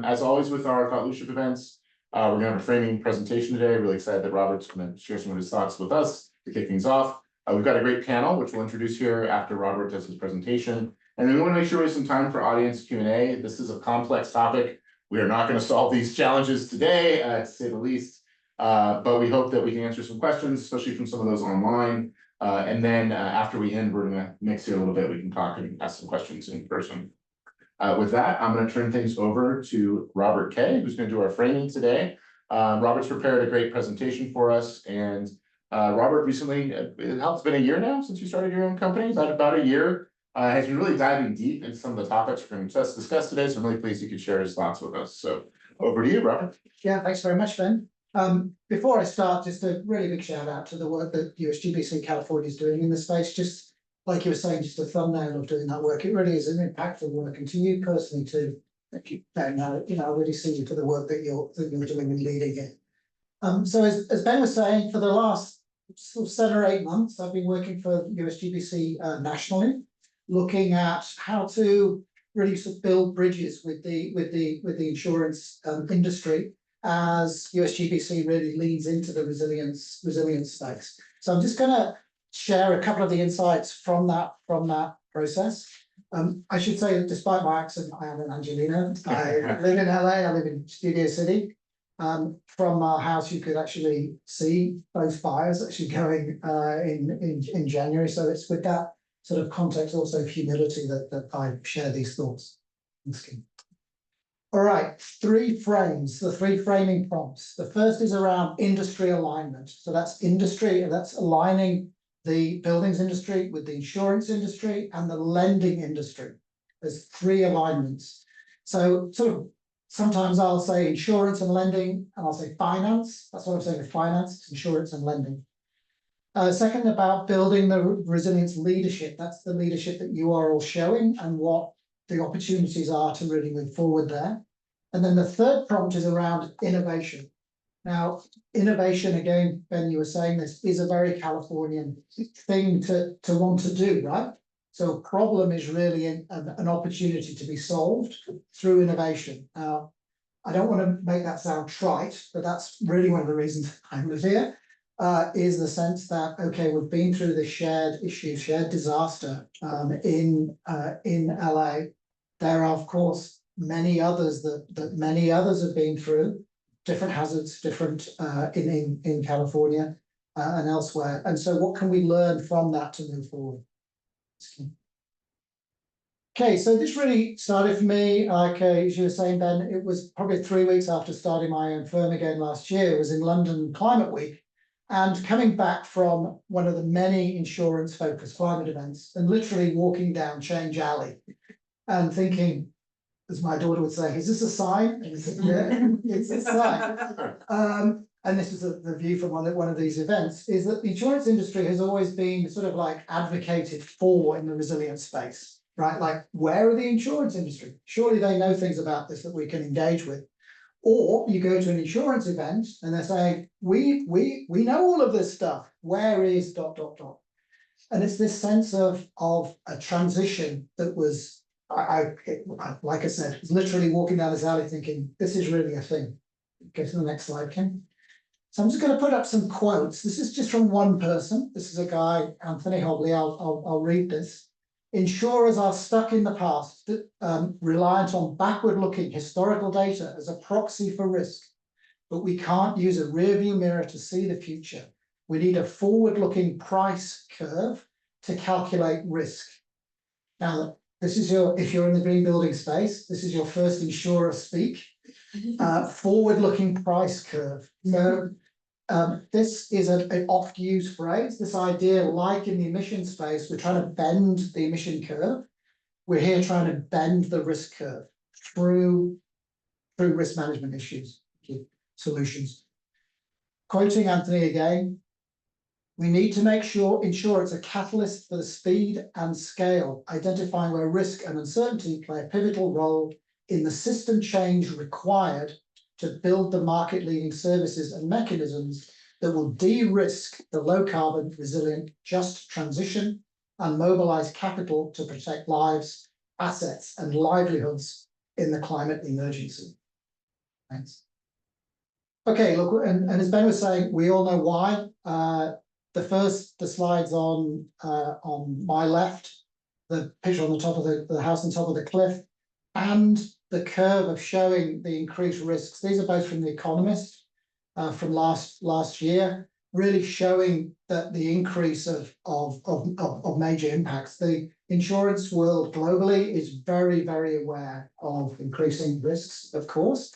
As always with our thought leadership events, we're gonna have a framing presentation today. Really excited that Robert's gonna share some of his thoughts with us to kick things off. We've got a great panel, which we'll introduce here after Robert does his presentation. And then we want to make sure we have some time for audience Q&A. This is a complex topic. We are not going to solve these challenges today, to say the least. But we hope that we can answer some questions, especially from some of those online. And then after we end, we're going to mix it a little bit. We can talk and ask some questions in person. With that, I'm going to turn things over to Robert Kay, who's going to do our framing today. Robert's prepared a great presentation for us. And Robert recently, it's been a year now since you started your own company, about a year. Has been really diving deep into some of the topics we're going to discuss today. So I'm really pleased you could share his thoughts with us. So over to you, Robert. Yeah, thanks very much, Ben. Before I start, just a really big shout out to the work that USGBC California is doing in the space. Just like you were saying, just a thumbnail of doing that work. It really is an impactful work, and to you personally too. Thank you, Ben. I really see you for the work that you're doing and leading it. So as Ben was saying, for the last sort of 7 or 8 months, I've been working for USGBC nationally, looking at how to really sort of build bridges with the insurance industry as USGBC really leans into the resilience space. So I'm just going to share a couple of the insights from that process. I should say that despite my accent, I am an Angelino. I live in LA. I live in Studio City. From our house, you could actually see both fires actually going in January. So it's with that sort of context, also humility, that I share these thoughts. All right, 3 frames, the 3 framing prompts. The first is around industry alignment. So that's industry, that's aligning the buildings industry with the insurance industry and the lending industry. There's 3 alignments. So sort of sometimes I'll say insurance and lending, and I'll say finance. That's what I'm saying with finance, it's insurance and lending. Second, about building the resilience leadership. That's the leadership that you are all showing and what the opportunities are to really move forward there. And then the third prompt is around innovation. Now, innovation, again, Ben, you were saying this is a very Californian thing to want to do, right? So a problem is really an opportunity to be solved through innovation. Now, I don't want to make that sound trite, but that's really one of the reasons I live here. Is the sense that, okay, we've been through this shared issue, shared disaster in LA. There are, of course, many others that many others have been through, different hazards, different in California and elsewhere. And so what can we learn from that to move forward? Okay, so this really started for me, like as you were saying, Ben, it was probably 3 weeks after starting my own firm again last year. It was in London Climate Week. And coming back from one of the many insurance-focused climate events and literally walking down Change Alley and thinking, as my daughter would say, is this a sign? And yeah, it's a sign. And this is the view from one of these events, is that the insurance industry has always been sort of like advocated for in the resilience space, right? Like, where are the insurance industry? Surely they know things about this that we can engage with. Or you go to an insurance event and they're saying, we know all of this stuff. Where is ... And it's this sense of a transition that was, like I said, literally walking down this alley thinking, this is really a thing. Go to the next slide, Kim. So I'm just going to put up some quotes. This is just from one person. This is a guy, Anthony Hobley. I'll read this. Insurers are stuck in the past, reliant on backward-looking historical data as a proxy for risk. But we can't use a rearview mirror to see the future. We need a forward-looking price curve to calculate risk. Now, this is if you're in the green building space, this is your first insurer speak. Forward-looking price curve. So this is an oft-used phrase. This idea, like in the emission space, we're trying to bend the emission curve. We're here trying to bend the risk curve through risk management issues, solutions. Quoting Anthony again, we need to make sure insurance a catalyst for the speed and scale, identifying where risk and uncertainty play a pivotal role in the system change required to build the market-leading services and mechanisms that will de-risk the low-carbon, resilient, just transition and mobilize capital to protect lives, assets, and livelihoods in the climate emergency. Thanks. Okay, look, and as Ben was saying, we all know why. The slides on my left, the picture on the top of the house on top of the cliff, and the curve of showing the increased risks. These are both from The Economist from last year, really showing that the increase of major impacts. The insurance world globally is very, very aware of increasing risks, of course,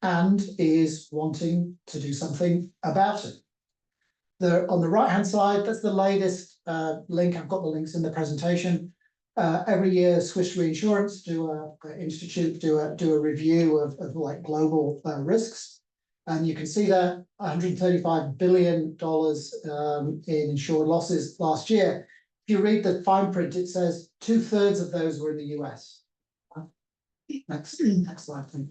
and is wanting to do something about it. On the right-hand side, that's the latest link. I've got the links in the presentation. Every year, Swiss Reinsurance do a review of like global risks, and you can see that $135 billion in insured losses last year. If you read the fine print, it says 2/3 of those were in the US. Next slide, please.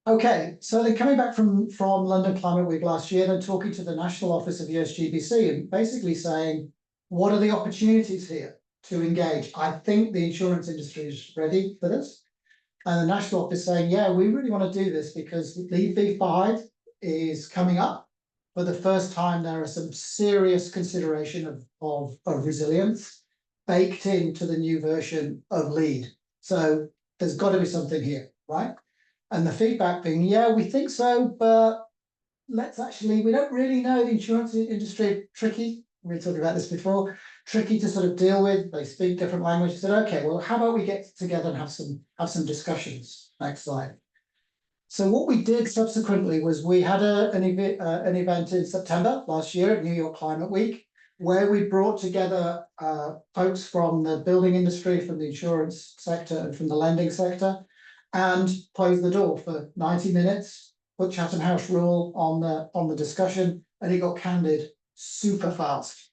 Okay, so then coming back from London Climate Week last year, then talking to the National Office of USGBC and basically saying, what are the opportunities here to engage? I think the insurance industry is ready for this. And the National Office saying, yeah, we really want to do this because Lead V5 is coming up. For the first time, there are some serious consideration of resilience baked into the new version of Lead. So there's got to be something here, right? And the feedback being, yeah, we think so, but we don't really know. The insurance industry, tricky. We were talking about this before, tricky to sort of deal with. They speak different languages. Said, okay, well, how about we get together and have some discussions? Next slide. So what we did subsequently was we had an event in September last year at New York Climate Week, where we brought together folks from the building industry, from the insurance sector, and from the lending sector, and closed the door for 90 minutes, put Chatham House rule on the discussion, and it got candid super fast,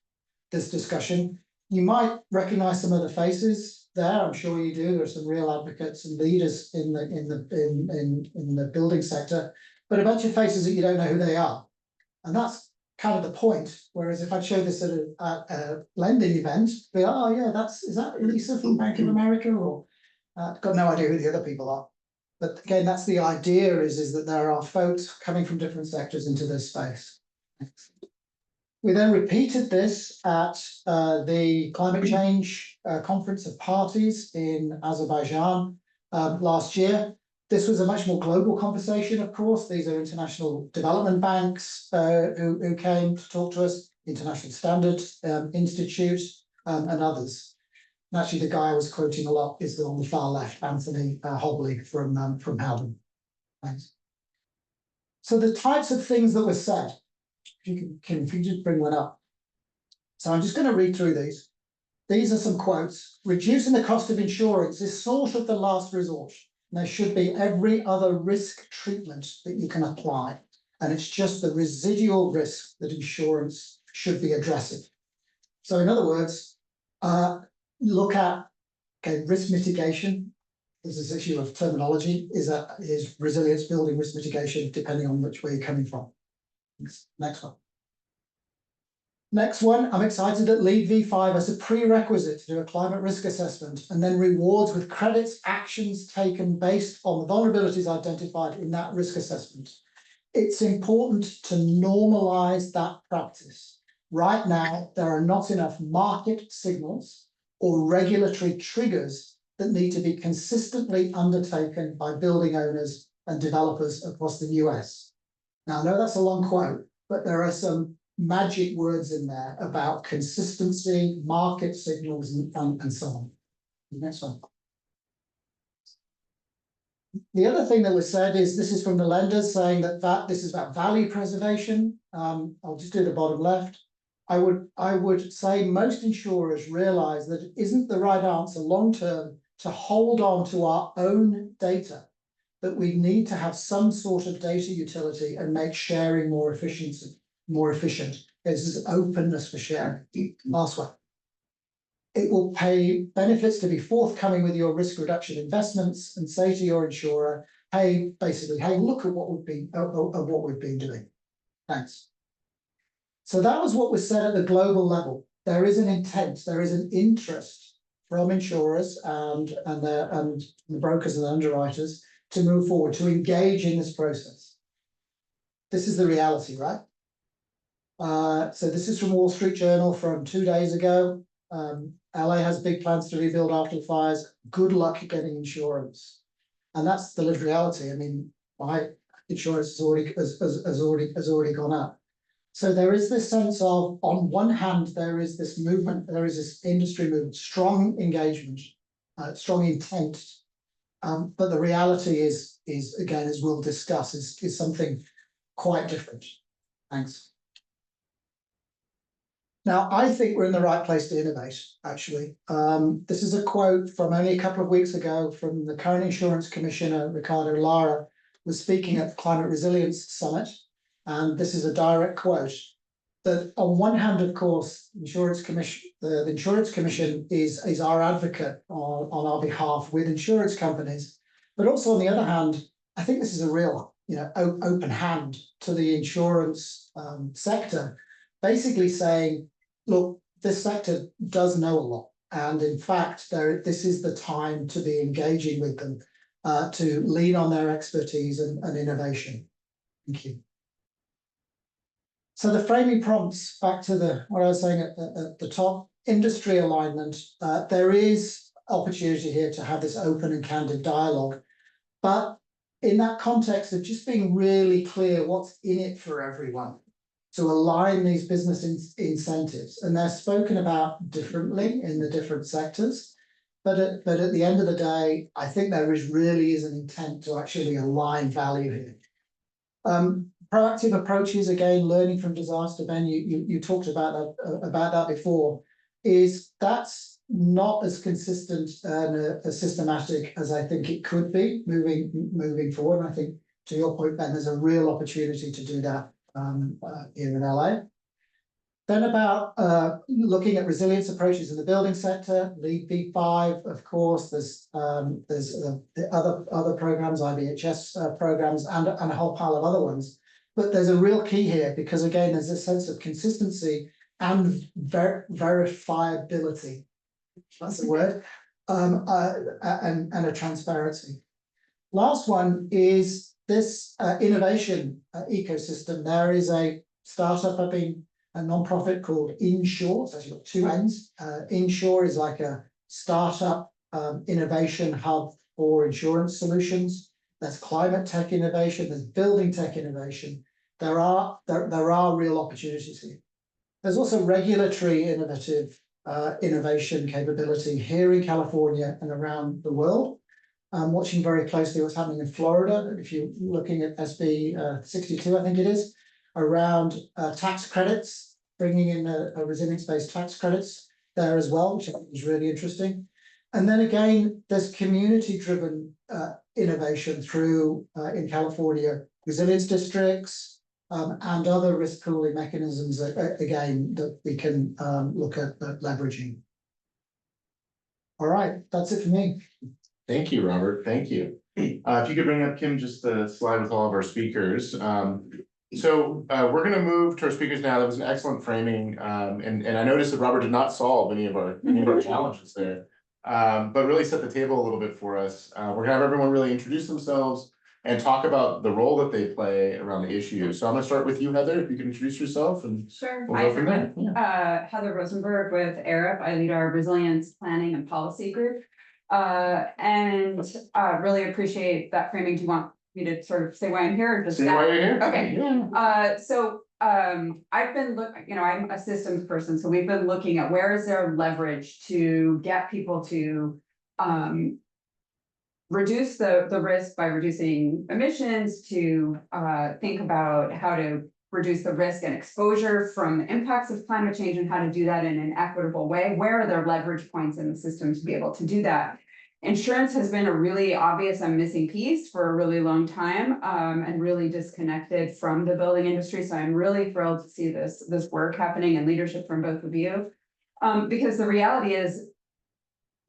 this discussion. You might recognize some of the faces there, I'm sure you do. There are some real advocates and leaders in the building sector, but a bunch of faces that you don't know who they are. And that's kind of the point. Whereas if I show this at a lending event, be, oh yeah, is that Lisa from Bank of America? Or got no idea who the other people are. But again, that's the idea is that there are folks coming from different sectors into this space. Thanks. We then repeated this at the Climate Change Conference of Parties in Azerbaijan last year. This was a much more global conversation, of course. These are international development banks who came to talk to us, International Standards Institute, and others. And actually, the guy I was quoting a lot is on the far left, Anthony Hobley from Howden. Thanks. So the types of things that were said, if you just bring one up. So I'm just going to read through these. These are some quotes. Reducing the cost of insurance is sort of the last resort. And there should be every other risk treatment that you can apply. And it's just the residual risk that insurance should be addressing. So in other words, look at risk mitigation. This is an issue of terminology. Is resilience building risk mitigation, depending on which way you're coming from. Next one. Next one, I'm excited that Lead V5 as a prerequisite to do a climate risk assessment and then rewards with credits actions taken based on the vulnerabilities identified in that risk assessment. It's important to normalize that practice. Right now, there are not enough market signals or regulatory triggers that need to be consistently undertaken by building owners and developers across the US. Now, I know that's a long quote, but there are some magic words in there about consistency, market signals, and so on. Next one. The other thing that was said is this is from the lenders saying that this is about value preservation. I'll just do the bottom left. I would say most insurers realize that it isn't the right answer long term to hold on to our own data, that we need to have some sort of data utility and make sharing more efficient. There's openness for sharing. Last one. It will pay benefits to be forthcoming with your risk reduction investments and say to your insurer, hey, look at what we've been doing. Thanks. So that was what was said at the global level. There is an intent, there is an interest from insurers and the brokers and the underwriters to move forward, to engage in this process. This is the reality, right? So this is from Wall Street Journal from 2 days ago. LA has big plans to rebuild after the fires. Good luck getting insurance. And that's the lived reality. I mean, my insurance has already gone up. So there is this sense of, on one hand, there is this movement, there is this industry movement, strong engagement, strong intent. But the reality is again, as we'll discuss, is something quite different. Thanks. Now, I think we're in the right place to innovate, actually. This is a quote from only a couple of weeks ago from the current Insurance Commissioner, Ricardo Lara, was speaking at the Climate Resilience Summit. And this is a direct quote, that on one hand, of course, the Insurance Commission is our advocate on our behalf with insurance companies. But also on the other hand, I think this is a real, open hand to the insurance sector, basically saying, look, this sector does know a lot. And in fact, this is the time to be engaging with them, to lean on their expertise and innovation. Thank you. So the framing prompts, back to what I was saying at the top, industry alignment. There is opportunity here to have this open and candid dialogue, but in that context of just being really clear what's in it for everyone, to align these business incentives. And they're spoken about differently in the different sectors. But at the end of the day, I think there really is an intent to actually align value here. Proactive approaches, again, learning from disaster. Ben, you talked about that before. That's not as consistent and as systematic as I think it could be moving forward. And I think, to your point, Ben, there's a real opportunity to do that here in LA. Then about looking at resilience approaches in the building sector, LEED V5, of course, there's the other programs, IBHS programs, and a whole pile of other ones. But there's a real key here, because again, there's a sense of consistency and verifiability. That's the word, and a transparency. Last one is this innovation ecosystem. There is a startup a non-profit called Insure. So it's got two ends. Insure is like a startup innovation hub for insurance solutions. There's climate tech innovation. There's building tech innovation. There are real opportunities here. There's also regulatory innovation capability here in California and around the world. I'm watching very closely what's happening in Florida. If you're looking at SB 62, I think it is, around tax credits, bringing in a resilience-based tax credits there as well, which I think is really interesting. And then again, there's community-driven innovation through, in California, resilience districts and other risk pooling mechanisms, again, that we can look at leveraging. All right, that's it for me. Thank you, Robert. Thank you. If you could bring up, Kim, just the slide with all of our speakers. So we're going to move to our speakers now. That was an excellent framing. And I noticed that Robert did not solve any of our challenges there, but really set the table a little bit for us. We're going to have everyone really introduce themselves and talk about the role that they play around the issue. So I'm going to start with you, Heather, if you can introduce yourself, and sure. we'll go from there. Yeah. Heather Rosenberg with ARIP. I lead our resilience planning and policy group. And really appreciate that framing. Do you want me to sort of say why I'm here, or just say why you're here? Okay. Yeah. So I've been I'm a systems person, so we've been looking at where is there leverage to get people to reduce the risk by reducing emissions, to think about how to reduce the risk and exposure from the impacts of climate change, and how to do that in an equitable way. Where are there leverage points in the system to be able to do that? Insurance has been a really obvious and missing piece for a really long time, and really disconnected from the building industry. So I'm really thrilled to see this work happening and leadership from both of you, because the reality is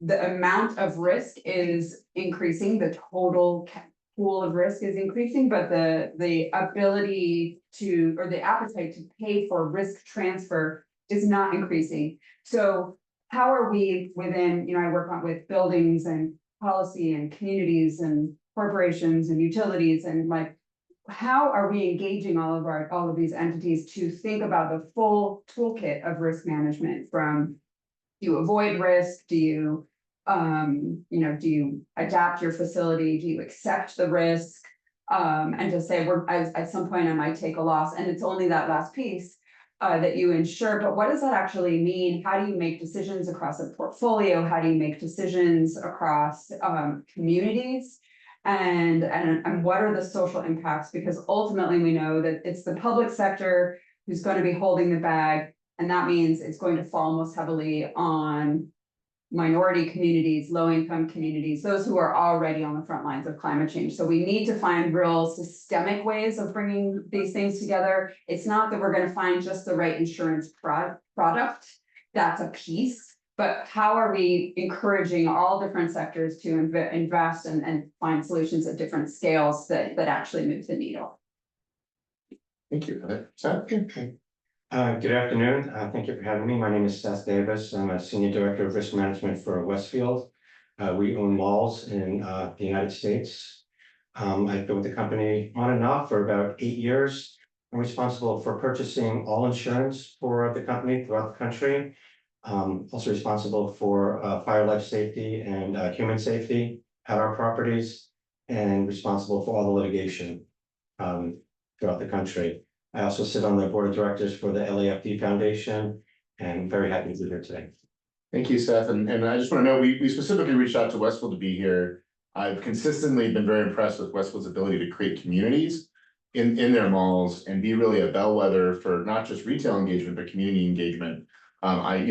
the amount of risk is increasing, the total pool of risk is increasing, but the ability to, or the appetite to pay for risk transfer is not increasing. So how are we within, I work with buildings and policy and communities and corporations and utilities and like, how are we engaging all of these entities to think about the full toolkit of risk management from, do you avoid risk? Do you, do you adapt your facility? Do you accept the risk? And to say at some point I might take a loss, and it's only that last piece that you insure, but what does that actually mean? How do you make decisions across a portfolio? How do you make decisions across communities? And what are the social impacts? Because ultimately we know that it's the public sector who's going to be holding the bag, and that means it's going to fall most heavily on minority communities, low-income communities, those who are already on the front lines of climate change. So we need to find real systemic ways of bringing these things together. It's not that we're going to find just the right insurance product, that's a piece, but how are we encouraging all different sectors to invest and find solutions at different scales that actually move the needle? Thank you. Seth? Good afternoon. Thank you for having me. My name is Seth Davis. I'm a Senior Director of Risk Management for Westfield. We own malls in the United States. I've been with the company on and off for about 8 years. I'm responsible for purchasing all insurance for the company throughout the country. Also responsible for fire, life safety and human safety at our properties, and responsible for all the litigation throughout the country. I also sit on the board of directors for the LAFD Foundation, and very happy to be here today. Thank you, Seth. And I just want to know, we specifically reached out to Westfield to be here. I've consistently been very impressed with Westfield's ability to create communities in their malls and be really a bellwether for not just retail engagement, but community engagement. I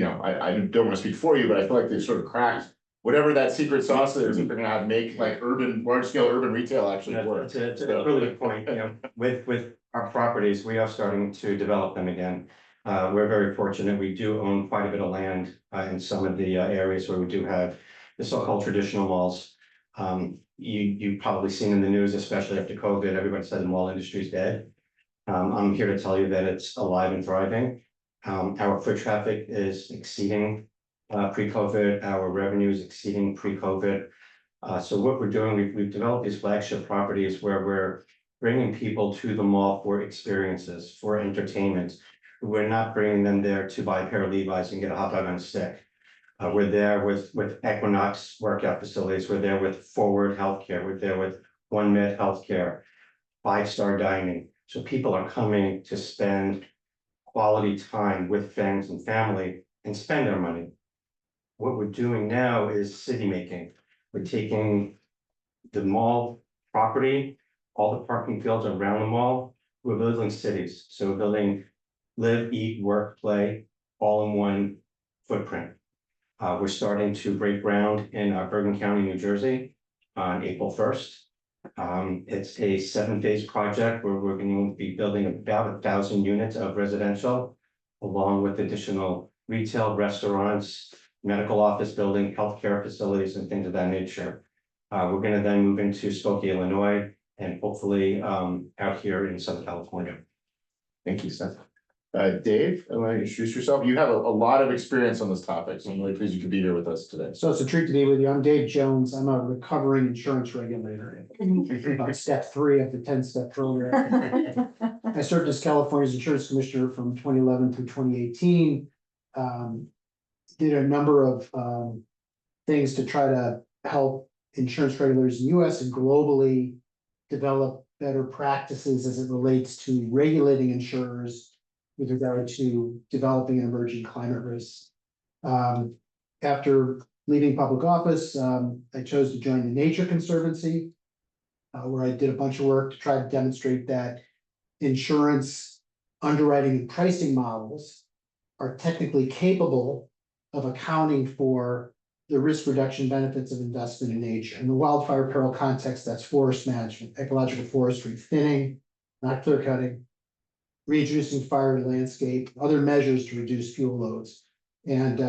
don't want to speak for you, but I feel like they've sort of cracked whatever that secret sauce is, if they're gonna have make like large scale urban retail actually work. It's a really good point. With our properties, we are starting to develop them again. We're very fortunate. We do own quite a bit of land in some of the areas where we do have the so-called traditional malls. You've probably seen in the news, especially after COVID, everybody said the mall industry is dead. I'm here to tell you that it's alive and thriving. Our foot traffic is exceeding pre-COVID. Our revenue is exceeding pre-COVID. So what we're doing, we've developed these flagship properties where we're bringing people to the mall for experiences, for entertainment. We're not bringing them there to buy a pair of Levi's and get a hot dog on a stick. We're there with Equinox workout facilities. We're there with Forward Healthcare. We're there with OneMed Healthcare, 5-star dining. So people are coming to spend quality time with friends and family and spend their money. What we're doing now is city making. We're taking the mall property, all the parking fields around the mall. We're building cities. So we're building live, eat, work, play, all in one footprint. We're starting to break ground in Bergen County, New Jersey on April 1st. It's a 7-phase project where we're going to be building about 1,000 units of residential, along with additional retail, restaurants, medical office building, healthcare facilities, and things of that nature. We're going to then move into Skokie, Illinois, and hopefully out here in Southern California. Thank you, Seth. Dave, I want to introduce yourself. You have a lot of experience on this topic, so I'm really pleased you could be here with us today. So it's a treat to be with you. I'm Dave Jones. I'm a recovering insurance regulator. Step 3 of the 10-step program. I served as California's insurance commissioner from 2011 through 2018. Did a number of things to try to help insurance regulators in the US and globally develop better practices as it relates to regulating insurers with regard to developing and emerging climate risks. After leaving public office, I chose to join the Nature Conservancy, where I did a bunch of work to try to demonstrate that insurance underwriting and pricing models are technically capable of accounting for the risk reduction benefits of investment in nature. In the wildfire peril context, that's forest management, ecological forestry, thinning, not clear cutting, reintroducing fire to landscape, other measures to reduce fuel loads. And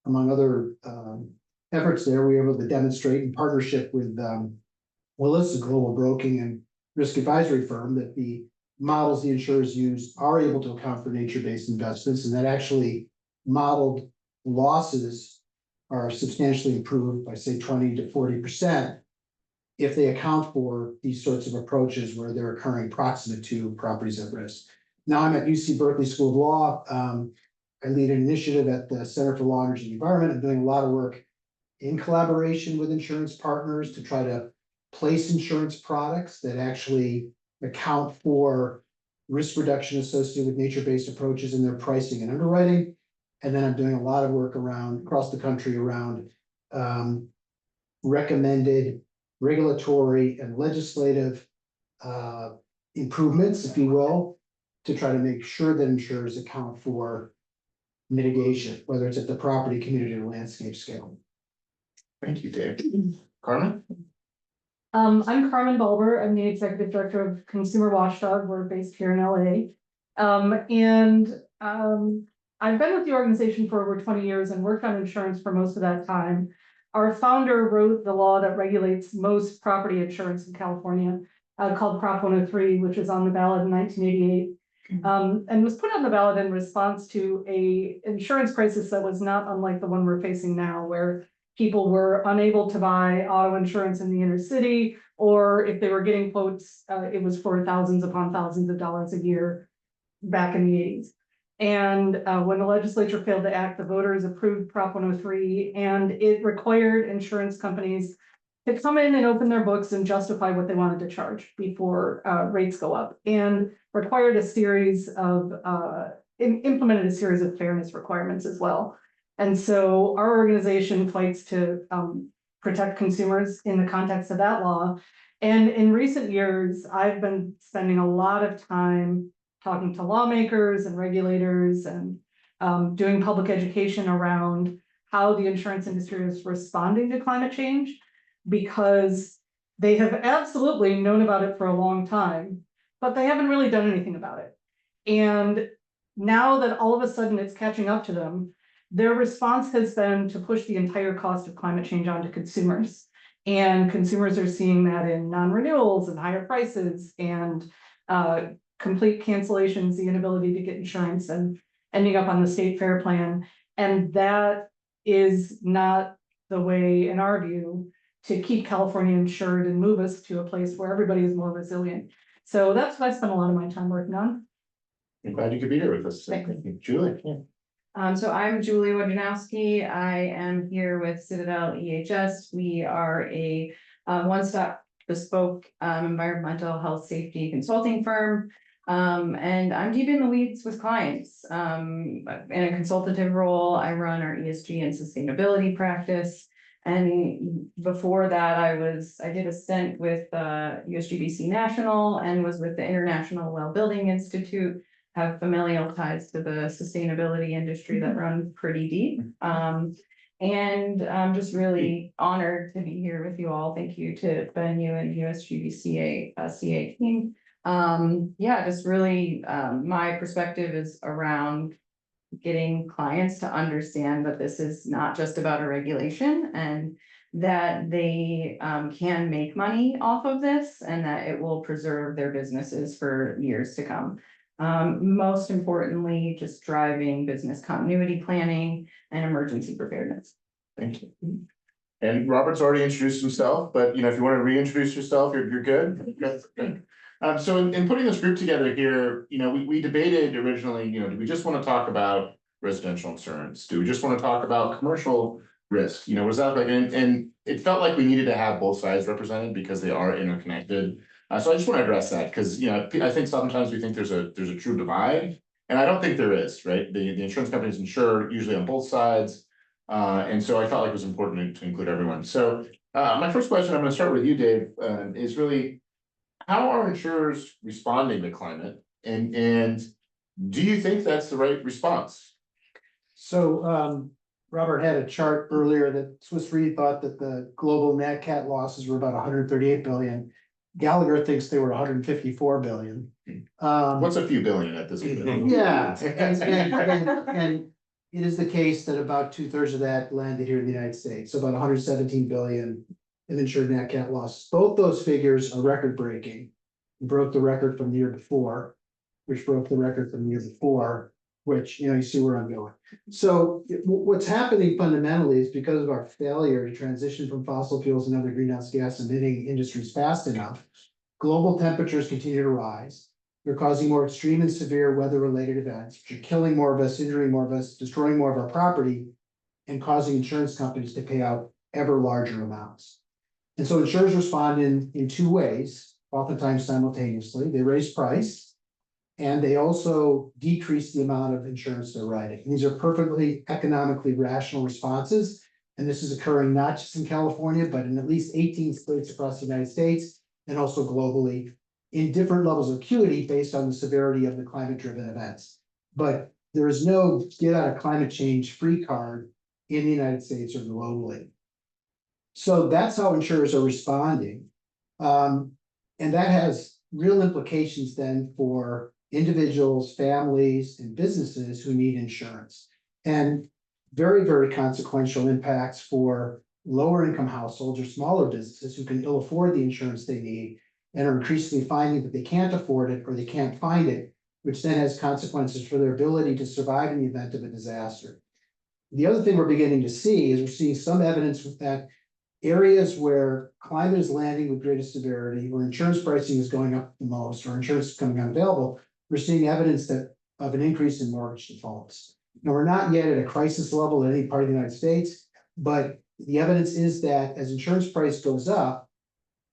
among other efforts there, we were able to demonstrate in partnership with Willis, a global broking and risk advisory firm, that the models the insurers use are able to account for nature-based investments, and that actually modeled losses are substantially improved by, say, 20 to 40% if they account for these sorts of approaches where they're occurring proximate to properties at risk. Now I'm at UC Berkeley School of Law. I lead an initiative at the Center for Law, Energy, and the Environment. I'm doing a lot of work in collaboration with insurance partners to try to place insurance products that actually account for risk reduction associated with nature-based approaches in their pricing and underwriting. And then I'm doing a lot of work across the country around recommended regulatory and legislative improvements, if you will, to try to make sure that insurers account for mitigation, whether it's at the property, community, or landscape scale. Thank you, Dave. Carmen? I'm Carmen Bulber. I'm the executive director of Consumer Watchdog. We're based here in LA. I've been with the organization for over 20 years and worked on insurance for most of that time. Our founder wrote the law that regulates most property insurance in California, called Prop 103, which was on the ballot in 1988. And was put on the ballot in response to a insurance crisis that was not unlike the one we're facing now, where people were unable to buy auto insurance in the inner city, or if they were getting quotes, it was for thousands upon thousands of dollars a year back in the 80s. And when the legislature failed to act, the voters approved Prop 103, and it required insurance companies to come in and open their books and justify what they wanted to charge before rates go up, and required a series of implemented a series of fairness requirements as well. And so our organization fights to protect consumers in the context of that law. And in recent years, I've been spending a lot of time talking to lawmakers and regulators and doing public education around how the insurance industry is responding to climate change, because they have absolutely known about it for a long time, but they haven't really done anything about it. And now that all of a sudden it's catching up to them, their response has been to push the entire cost of climate change onto consumers. And consumers are seeing that in non-renewals and higher prices and complete cancellations, the inability to get insurance, and ending up on the state fair plan. And that is not the way, in our view, to keep California insured and move us to a place where everybody is more resilient. So that's what I spent a lot of my time working on. I'm glad you could be here with us. Thank you. Julie? So I'm Julie Wojnarowski. I am here with Citadel EHS. We are a one-stop bespoke environmental health safety consulting firm. And I'm deep in the weeds with clients. In a consultative role, I run our ESG and sustainability practice. And before that, I did a stint with USGBC National and was with the International Well Building Institute. Have familial ties to the sustainability industry that run pretty deep. And I'm just really honored to be here with you all. Thank you to Ben, you and USGBCA CA team. Yeah, just really my perspective is around getting clients to understand that this is not just about a regulation, and that they can make money off of this, and that it will preserve their businesses for years to come. Most importantly, just driving business continuity planning and emergency preparedness. Thank you. And Robert's already introduced himself, but if you want to reintroduce yourself, you're good. Good. So in putting this group together here, we debated originally, do we just want to talk about residential insurance? Do we just want to talk about commercial risk? Was that like, and it felt like we needed to have both sides represented because they are interconnected. So I just want to address that because, I think sometimes we think there's a true divide, and I don't think there is, right? The insurance companies insure usually on both sides. And so I felt like it was important to include everyone. So my first question, I'm going to start with you, Dave, is really, how are insurers responding to climate? And do you think that's the right response? So Robert had a chart earlier that Swiss Re thought that the global nat cat losses were about 138 billion. Gallagher thinks they were 154 billion. What's a few billion at this point? Yeah, and it is the case that about 2/3 of that landed here in the United States, so about 117 billion in insured nat cat losses. Both those figures are record breaking. Broke the record from the year before, which broke the record from the year before. which, you see where I'm going. So what's happening fundamentally is because of our failure to transition from fossil fuels and other greenhouse gas emitting industries fast enough, global temperatures continue to rise. They're causing more extreme and severe weather related events, which are killing more of us, injuring more of us, destroying more of our property, and causing insurance companies to pay out ever larger amounts. And so insurers respond in two ways, oftentimes simultaneously. They raise price, and they also decrease the amount of insurance they're writing. These are perfectly economically rational responses. And this is occurring not just in California, but in at least 18 states across the United States and also globally in different levels of acuity based on the severity of the climate driven events. But there is no get out of climate change free card in the United States or globally. So that's how insurers are responding. And that has real implications then for individuals, families, and businesses who need insurance. And very, very consequential impacts for lower income households or smaller businesses who can ill afford the insurance they need and are increasingly finding that they can't afford it or they can't find it, which then has consequences for their ability to survive in the event of a disaster. The other thing we're beginning to see is we're seeing some evidence that areas where climate is landing with greatest severity, where insurance pricing is going up the most, or insurance is becoming unavailable, we're seeing evidence of an increase in mortgage defaults. Now, we're not yet at a crisis level in any part of the United States, but the evidence is that as insurance price goes up,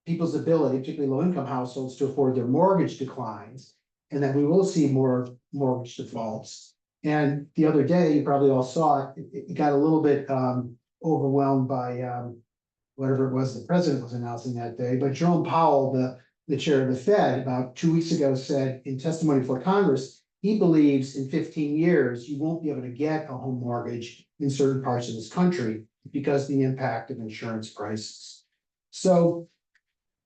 people's ability, particularly low-income households, to afford their mortgage declines, and that we will see more mortgage defaults. And the other day, you probably all saw it got a little bit overwhelmed by whatever it was the president was announcing that day. But Jerome Powell, the chair of the Fed, about 2 weeks ago said in testimony before Congress, he believes in 15 years, you won't be able to get a home mortgage in certain parts of this country because of the impact of insurance prices. So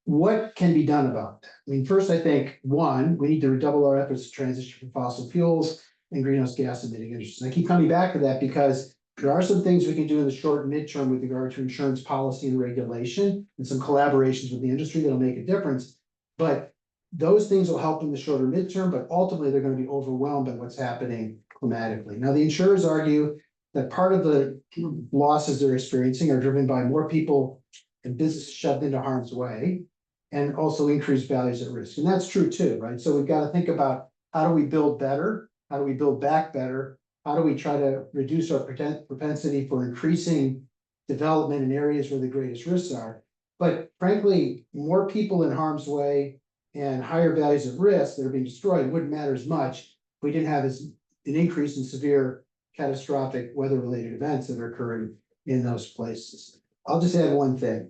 what can be done about that? I mean, first, I think, one, we need to redouble our efforts to transition from fossil fuels and greenhouse gas emitting industries. I keep coming back to that because there are some things we can do in the short and midterm with regard to insurance policy and regulation and some collaborations with the industry that'll make a difference. But those things will help in the shorter midterm, but ultimately they're going to be overwhelmed by what's happening climatically. Now, the insurers argue that part of the losses they're experiencing are driven by more people and businesses shoved into harm's way and also increased values at risk. And that's true too, right? So we've got to think about how do we build better? How do we build back better? How do we try to reduce our propensity for increasing development in areas where the greatest risks are? But frankly, more people in harm's way and higher values of risk that are being destroyed wouldn't matter as much if we didn't have an increase in severe catastrophic weather-related events that are occurring in those places. I'll just add one thing.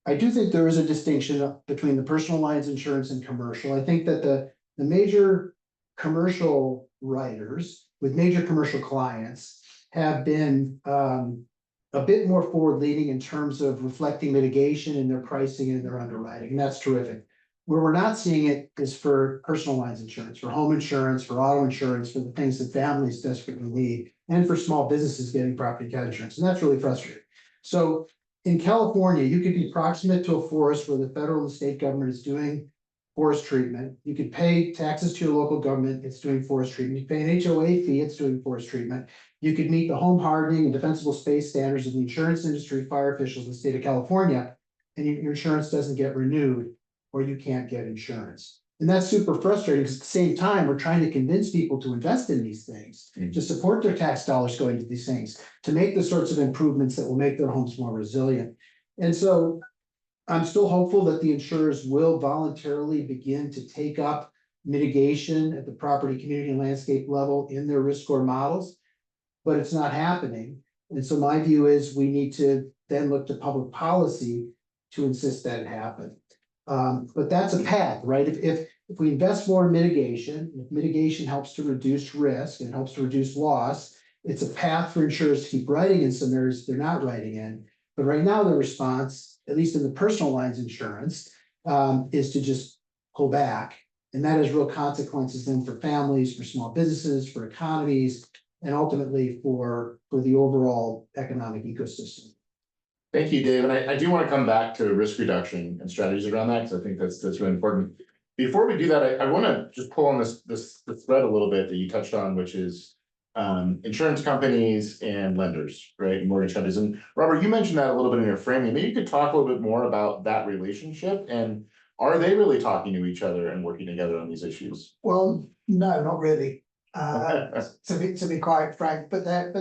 I do think there is a distinction between the personal lines insurance and commercial. I think that the major commercial writers with major commercial clients have been a bit more forward-leaning in terms of reflecting mitigation in their pricing and their underwriting, and that's terrific. Where we're not seeing it is for personal lines insurance, for home insurance, for auto insurance, for the things that families desperately need, and for small businesses getting property cat insurance, and that's really frustrating. So in California, you could be proximate to a forest where the federal and state government is doing forest treatment. You could pay taxes to your local government, it's doing forest treatment. You pay an HOA fee, it's doing forest treatment. You could meet the home hardening and defensible space standards of the insurance industry, fire officials in the state of California, and your insurance doesn't get renewed or you can't get insurance. And that's super frustrating because at the same time, we're trying to convince people to invest in these things, to support their tax dollars going to these things, to make the sorts of improvements that will make their homes more resilient. And so I'm still hopeful that the insurers will voluntarily begin to take up mitigation at the property, community, and landscape level in their risk score models, but it's not happening. And so my view is we need to then look to public policy to insist that it happen. But that's a path, right? If we invest more in mitigation, if mitigation helps to reduce risk and helps to reduce loss, it's a path for insurers to keep writing in some areas they're not writing in. But right now, the response, at least in the personal lines insurance, is to just pull back. And that has real consequences then for families, for small businesses, for economies, and ultimately for the overall economic ecosystem. Thank you, Dave. And I do want to come back to risk reduction and strategies around that, because I think that's really important. Before we do that, I wanna just pull on this thread a little bit that you touched on, which is. Insurance companies and lenders, right, mortgage companies, and Robert, you mentioned that a little bit in your framing, maybe you could talk a little bit more about that relationship and. Are they really talking to each other and working together on these issues? Well, no, not really. To be quite frank, but they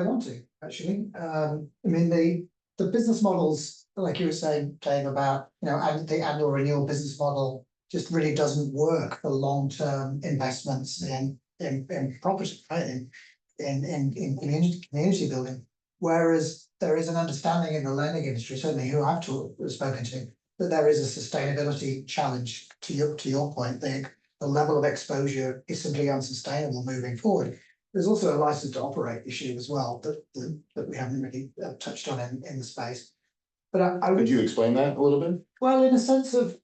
want to, actually. I mean, the business models, like you were saying, Dave, about, and the annual renewal business model just really doesn't work for long-term investments in property, right? In community building. Whereas there is an understanding in the lending industry, certainly who I've spoken to, that there is a sustainability challenge to your point. The level of exposure is simply unsustainable moving forward. There's also a license to operate issue as well that we haven't really touched on in the space. But I would. Could you explain that a little bit? Well, in a sense of,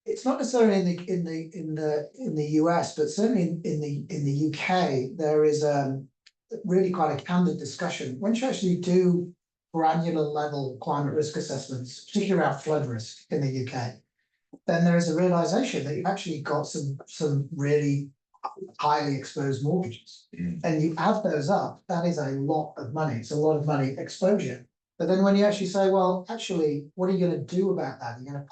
it's not necessarily in the US, but certainly in the UK, there is really quite a candid discussion. When you actually do granular level climate risk assessments, particularly around flood risk in the UK, then there is a realization that you've actually got some really highly exposed mortgages. And you add those up, that is a lot of money. It's a lot of money exposure. But then when you actually say, well, actually, what are you going to do about that? You're going to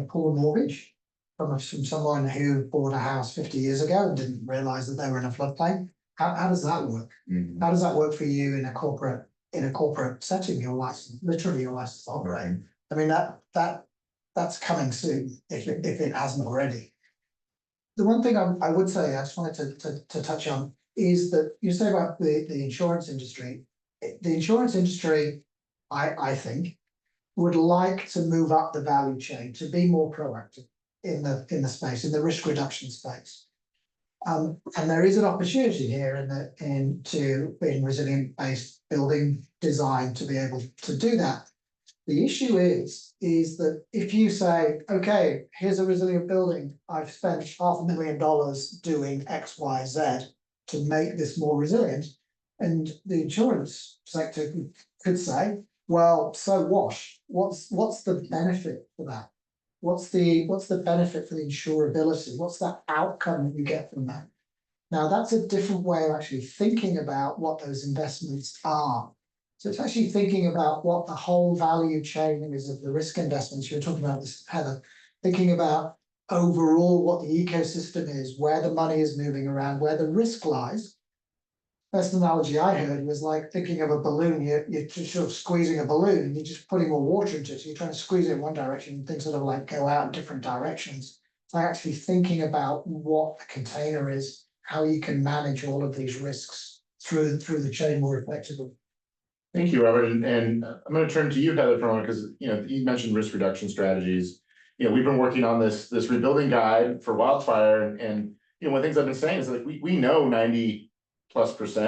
pull a mortgage from someone who bought a house 50 years ago and didn't realize that they were in a floodplain. How does that work? How does that work for you in a corporate setting? Your license, literally your license to operate. I mean, that's coming soon if it hasn't already. The one thing I would say, I just wanted to touch on, is that you say about the insurance industry. The insurance industry, I think, would like to move up the value chain to be more proactive in the space, in the risk reduction space. And there is an opportunity here in resilient based building design to be able to do that. The issue is that if you say, okay, here's a resilient building, I've spent $500,000 doing X, Y, Z to make this more resilient, and the insurance sector could say, well, so what's the benefit for that? What's the benefit for the insurability? What's that outcome that you get from that? Now, that's a different way of actually thinking about what those investments are. So it's actually thinking about what the whole value chain is of the risk investments. You were talking about this, Heather, thinking about overall what the ecosystem is, where the money is moving around, where the risk lies. Best analogy I heard was like thinking of a balloon. You're just sort of squeezing a balloon and you're just putting more water into it. So you're trying to squeeze it in one direction and things sort of like go out in different directions. So actually thinking about what a container is, how you can manage all of these risks through the chain more effectively. Thank you, Robert, and I'm going to turn to you, Heather, for a moment, because you mentioned risk reduction strategies. We've been working on this rebuilding guide for wildfire, and one of the things I've been saying is like we know 90+%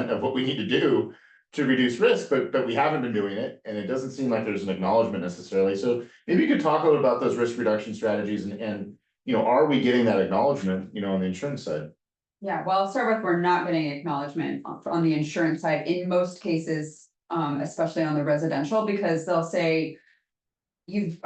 of what we need to do to reduce risk, but we haven't been doing it, and it doesn't seem like there's an acknowledgement necessarily. So maybe you could talk a little about those risk reduction strategies, and are we getting that acknowledgement on the insurance side? Yeah, well, I'll start with, we're not getting acknowledgement on the insurance side in most cases. Especially on the residential, because they'll say, you've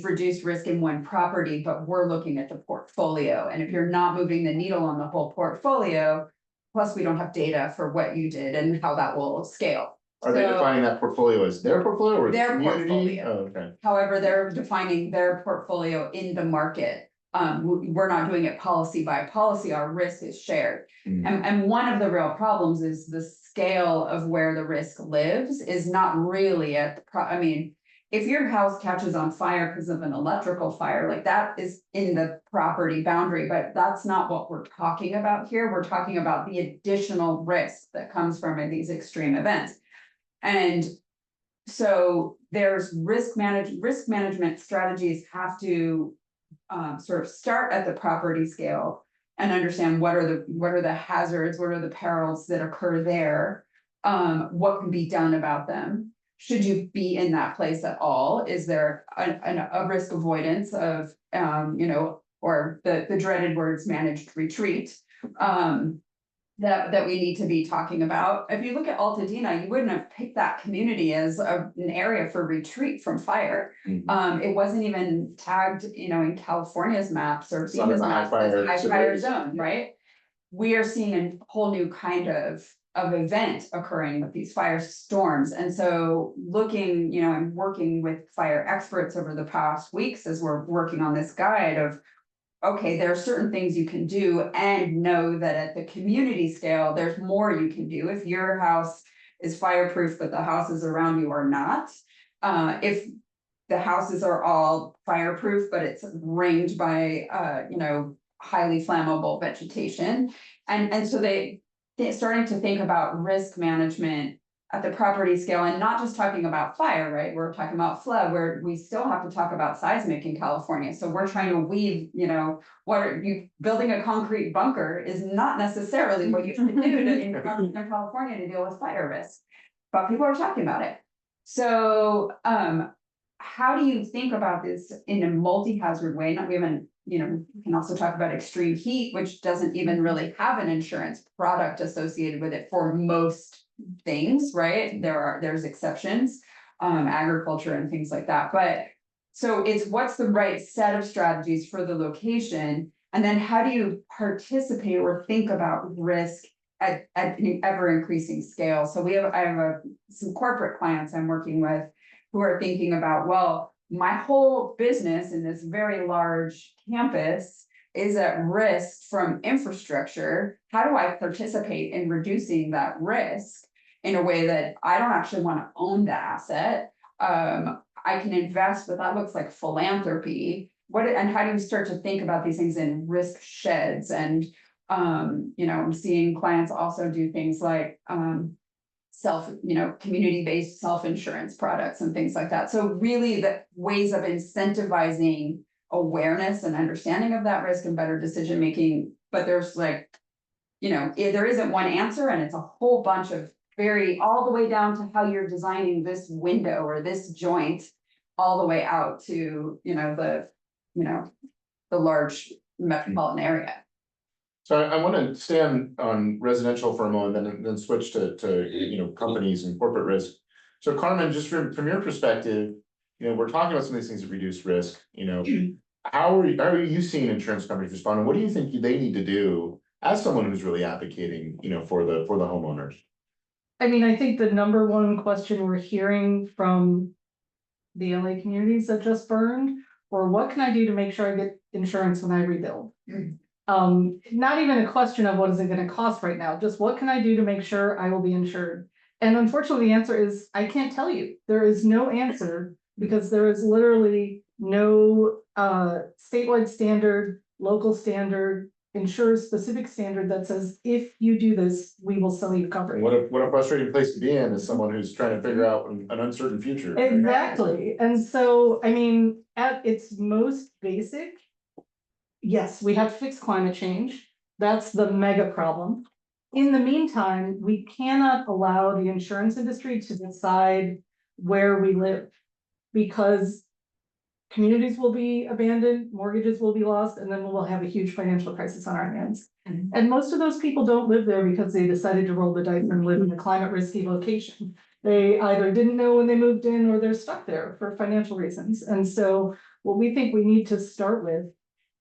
reduced risk in one property, but we're looking at the portfolio. And if you're not moving the needle on the whole portfolio, plus we don't have data for what you did and how that will scale. Are they defining that portfolio as their portfolio or their community? portfolio? Oh, okay. However, they're defining their portfolio in the market. We're not doing it policy by policy, our risk is shared. And one of the real problems is the scale of where the risk lives is not really at the if your house catches on fire because of an electrical fire, like that is in the property boundary, but that's not what we're talking about here. We're talking about the additional risk that comes from these extreme events. And so there's risk management strategies have to sort of start at the property scale and understand what are the hazards, what are the perils that occur there, what can be done about them. Should you be in that place at all? Is there a risk avoidance of or the dreaded words managed retreat? that we need to be talking about. If you look at Altadena, you wouldn't have picked that community as an area for retreat from fire. It wasn't even tagged, in California's maps or It's not in FEMA's the high maps as fire high fire severity. zone, right? We are seeing a whole new kind of event occurring with these fire storms. And so looking, and working with fire experts over the past weeks as we're working on this guide of, okay, there are certain things you can do, and know that at the community scale, there's more you can do. If your house is fireproof, but the houses around you are not. If the houses are all fireproof, but it's ringed by, highly flammable vegetation. And so they're starting to think about risk management at the property scale, and not just talking about fire, right? We're talking about flood, where we still have to talk about seismic in California. So we're trying to weave, building a concrete bunker is not necessarily what you should do in California to deal with fire risk. But people are talking about it. So, how do you think about this in a multi-hazard way? We haven't, we can also talk about extreme heat, which doesn't even really have an insurance product associated with it for most things, right? There's exceptions, agriculture and things like that. But so it's what's the right set of strategies for the location? And then how do you participate or think about risk at an ever increasing scale? So I have some corporate clients I'm working with who are thinking about, well, my whole business in this very large campus is at risk from infrastructure. How do I participate in reducing that risk in a way that I don't actually want to own the asset? I can invest, but that looks like philanthropy. And how do you start to think about these things in risk sheds? And, I'm seeing clients also do things like, community-based self-insurance products and things like that. So really the ways of incentivizing awareness and understanding of that risk and better decision-making. But there's there isn't one answer, and it's a whole bunch of all the way down to how you're designing this window or this joint, all the way out to, the large metropolitan area. So I want to stay on residential for a moment, and then switch to companies and corporate risk. So Carmen, just from your perspective, we're talking about some of these things that reduce risk. How are you seeing insurance companies respond, and what do you think they need to do as someone who's really advocating, for the homeowners? I mean, I think the number one question we're hearing from the LA communities that just burned, or what can I do to make sure I get insurance when I rebuild? Not even a question of what is it going to cost right now, just what can I do to make sure I will be insured? And unfortunately, the answer is I can't tell you. There is no answer, because there is literally no statewide standard, local standard, insurer specific standard that says, if you do this, we will sell you coverage. What a frustrating place to be in as someone who's trying to figure out an uncertain future. Right? Exactly. And so, I mean, at its most basic, yes, we have to fix climate change. That's the mega problem. In the meantime, we cannot allow the insurance industry to decide where we live, because communities will be abandoned, mortgages will be lost, and then we'll have a huge financial crisis on our hands. And most of those people don't live there because they decided to roll the dice and live in a climate risky location. They either didn't know when they moved in, or they're stuck there for financial reasons. And so what we think we need to start with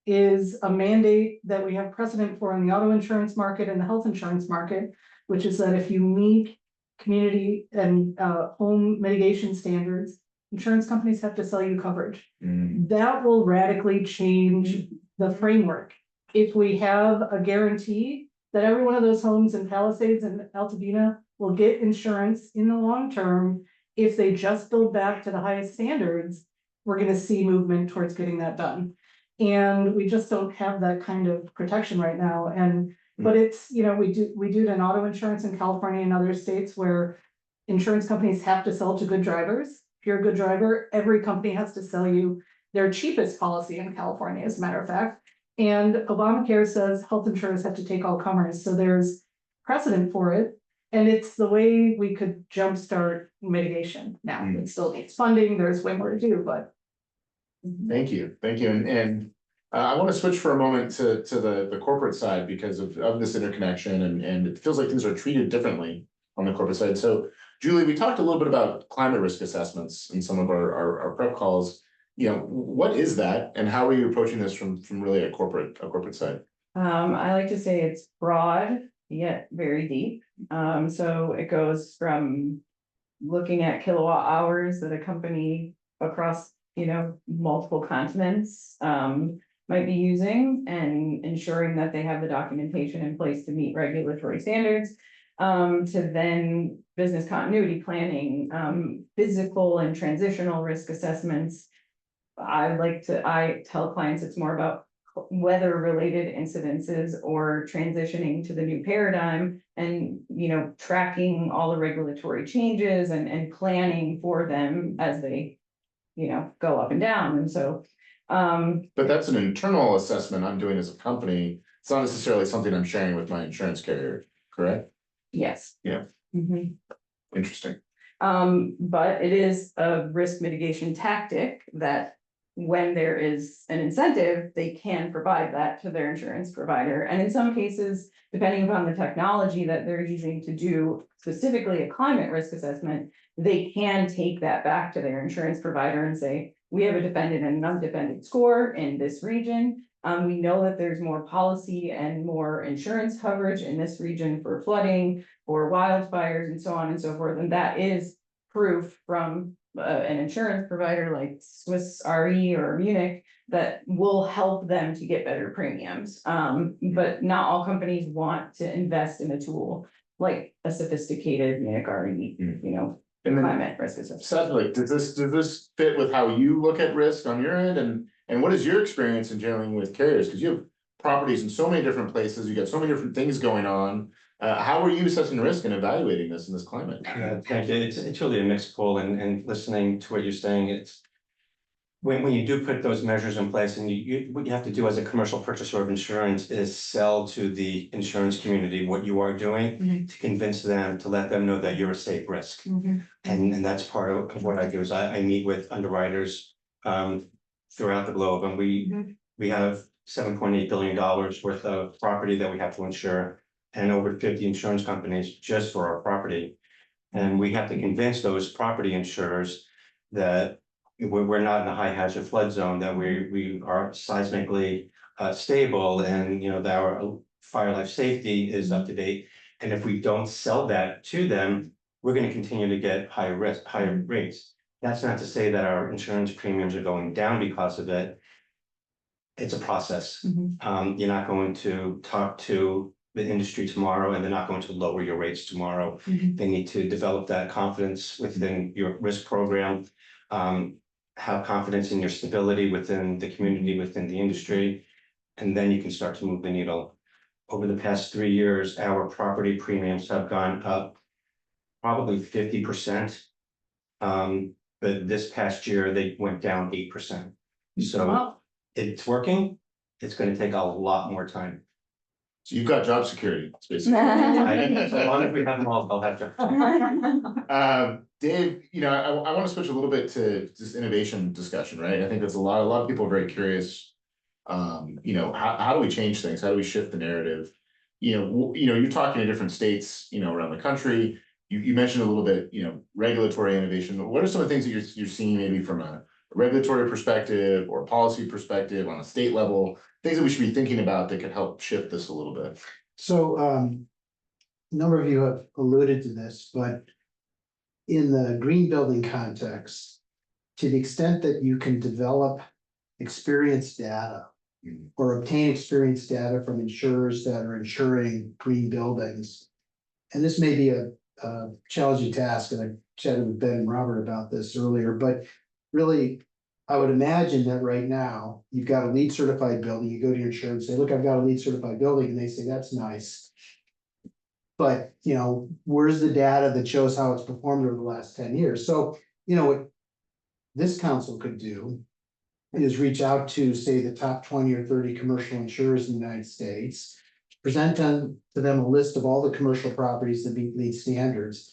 is a mandate that we have precedent for in the auto insurance market and the health insurance market, which is that if you meet community and home mitigation standards, insurance companies have to sell you coverage. That will radically change the framework. If we have a guarantee that every one of those homes in Palisades and Altadena will get insurance in the long term, if they just build back to the highest standards, we're going to see movement towards getting that done. And we just don't have that kind of protection right now. But it's, we do it in auto insurance in California and other states where insurance companies have to sell to good drivers. If you're a good driver, every company has to sell you their cheapest policy in California, as a matter of fact. And Obamacare says health insurers have to take all comers. So there's precedent for it. And it's the way we could jumpstart mitigation. Now, it still needs funding. There's way more to do, but. Thank you. And I want to switch for a moment to the corporate side because of this interconnection and it feels like things are treated differently on the corporate side. So Julie, we talked a little bit about climate risk assessments in some of our prep calls. You know, what is that and how are you approaching this from really a corporate side? I like to say it's broad yet very deep. So it goes from looking at kilowatt hours that a company across, multiple continents, might be using and ensuring that they have the documentation in place to meet regulatory standards. To then business continuity planning, physical and transitional risk assessments. I tell clients it's more about weather-related incidences or transitioning to the new paradigm and, tracking all the regulatory changes and planning for them as they, go up and down. And so, But that's an internal assessment I'm doing as a company. It's not necessarily something I'm sharing with my insurance carrier, correct? yes. Yeah. Mhm. Interesting. But it is a risk mitigation tactic that when there is an incentive, they can provide that to their insurance provider. And in some cases, depending upon the technology that they're using to do specifically a climate risk assessment, they can take that back to their insurance provider and say, we have a defendant and an undefended score in this region. We know that there's more policy and more insurance coverage in this region for flooding or wildfires and so on and so forth. And that is proof from an insurance provider like Swiss Re or Munich that will help them to get better premiums. But not all companies want to invest in a tool like a sophisticated Munich Re, And then climate risk assessment. Seth, like, does this fit with how you look at risk on your end? And what is your experience in dealing with carriers? Because you have properties in so many different places, you got so many different things going on. How are you assessing risk and evaluating this in this climate? Yeah, thank you. It's really a mixed pool and listening to what you're saying, it's. When you do put those measures in place and what you have to do as a commercial purchaser of insurance is sell to the insurance community what you are doing. To convince them, to let them know that you're a safe risk. And that's part of what I do is I meet with underwriters throughout the globe and we have $7.8 billion worth of property that we have to insure. And over 50 insurance companies just for our property. And we have to convince those property insurers that we're not in a high hazard flood zone, that we are seismically stable and that our fire life safety is up to date. And if we don't sell that to them, we're going to continue to get higher rates. That's not to say that our insurance premiums are going down because of it. It's a process. You're not going to talk to the industry tomorrow and they're not going to lower your rates tomorrow. They need to develop that confidence within your risk program. Have confidence in your stability within the community, within the industry, and then you can start to move the needle. Over the past 3 years, our property premiums have gone up probably 50%. But this past year, they went down 8%. So it's working. It's going to take a lot more time. So you've got job security, it's basically. As long as we have them all, I'll have to. Dave, I want to switch a little bit to this innovation discussion, right? I think there's a lot of people are very curious. How do we change things? How do we shift the narrative? You're talking to different states, around the country. You mentioned a little bit, regulatory innovation. What are some of the things that you're seeing maybe from a regulatory perspective or policy perspective on a state level? Things that we should be thinking about that could help shift this a little bit. So, a number of you have alluded to this, but in the green building context, to the extent that you can develop experience data or obtain experience data from insurers that are insuring green buildings, and this may be a challenging task, and I chatted with Ben and Robert about this earlier, but really, I would imagine that right now, you've got a LEED certified building, you go to your insurance, say, look, I've got a LEED certified building, and they say, that's nice. But, where's the data that shows how it's performed over the last 10 years? So, what this council could do is reach out to, say, the top 20 or 30 commercial insurers in the United States, present to them a list of all the commercial properties that meet LEED standards,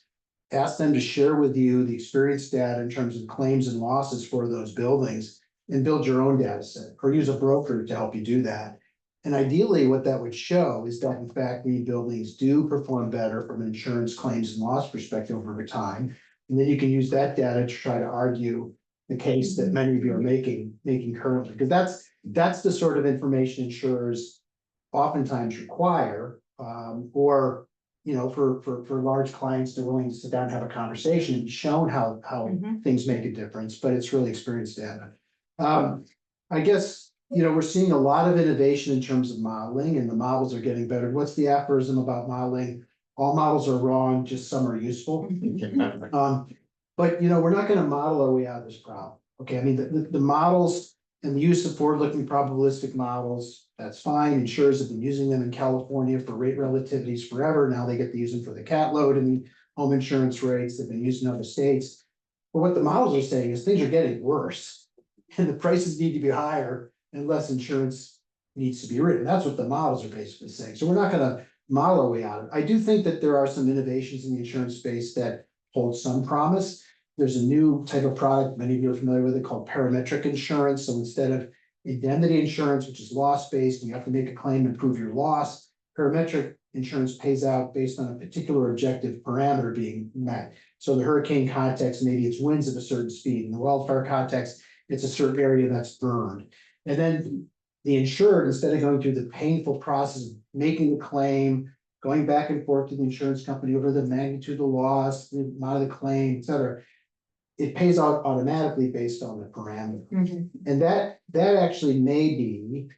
ask them to share with you the experience data in terms of claims and losses for those buildings, and build your own data set, or use a broker to help you do that. And ideally, what that would show is that in fact, these buildings do perform better from an insurance claims and loss perspective over time. And then you can use that data to try to argue the case that many of you are making currently, because that's the sort of information insurers oftentimes require, or, you know, for large clients, they're willing to sit down and have a conversation and shown how Mhm. things make a difference, but it's really experience data. I guess, you know, we're seeing a lot of innovation in terms of modeling, and the models are getting better. What's the aphorism about modeling? All models are wrong, just some are useful. But you know, we're not gonna model our way out of this problem. Okay, I mean, the models and the use of forward-looking probabilistic models, that's fine. Insurers have been using them in California for rate relativities forever. Now they get to use them for the cat load and home insurance rates. They've been used in other states. But what the models are saying is things are getting worse, and the prices need to be higher and less insurance needs to be written. That's what the models are basically saying. So we're not gonna model our way out of it. I do think that there are some innovations in the insurance space that hold some promise. There's a new type of product, many of you are familiar with it, called parametric insurance. So instead of indemnity insurance, which is loss-based, you have to make a claim and prove your loss. Parametric insurance pays out based on a particular objective parameter being met. So the hurricane context, maybe it's winds at a certain speed. In the wildfire context, it's a certain area that's burned. And then the insured, instead of going through the painful process of making the claim, going back and forth to the insurance company over the magnitude of the loss, the amount of the claim, et cetera, it pays out automatically based on the parameter. Mhm. And that actually may be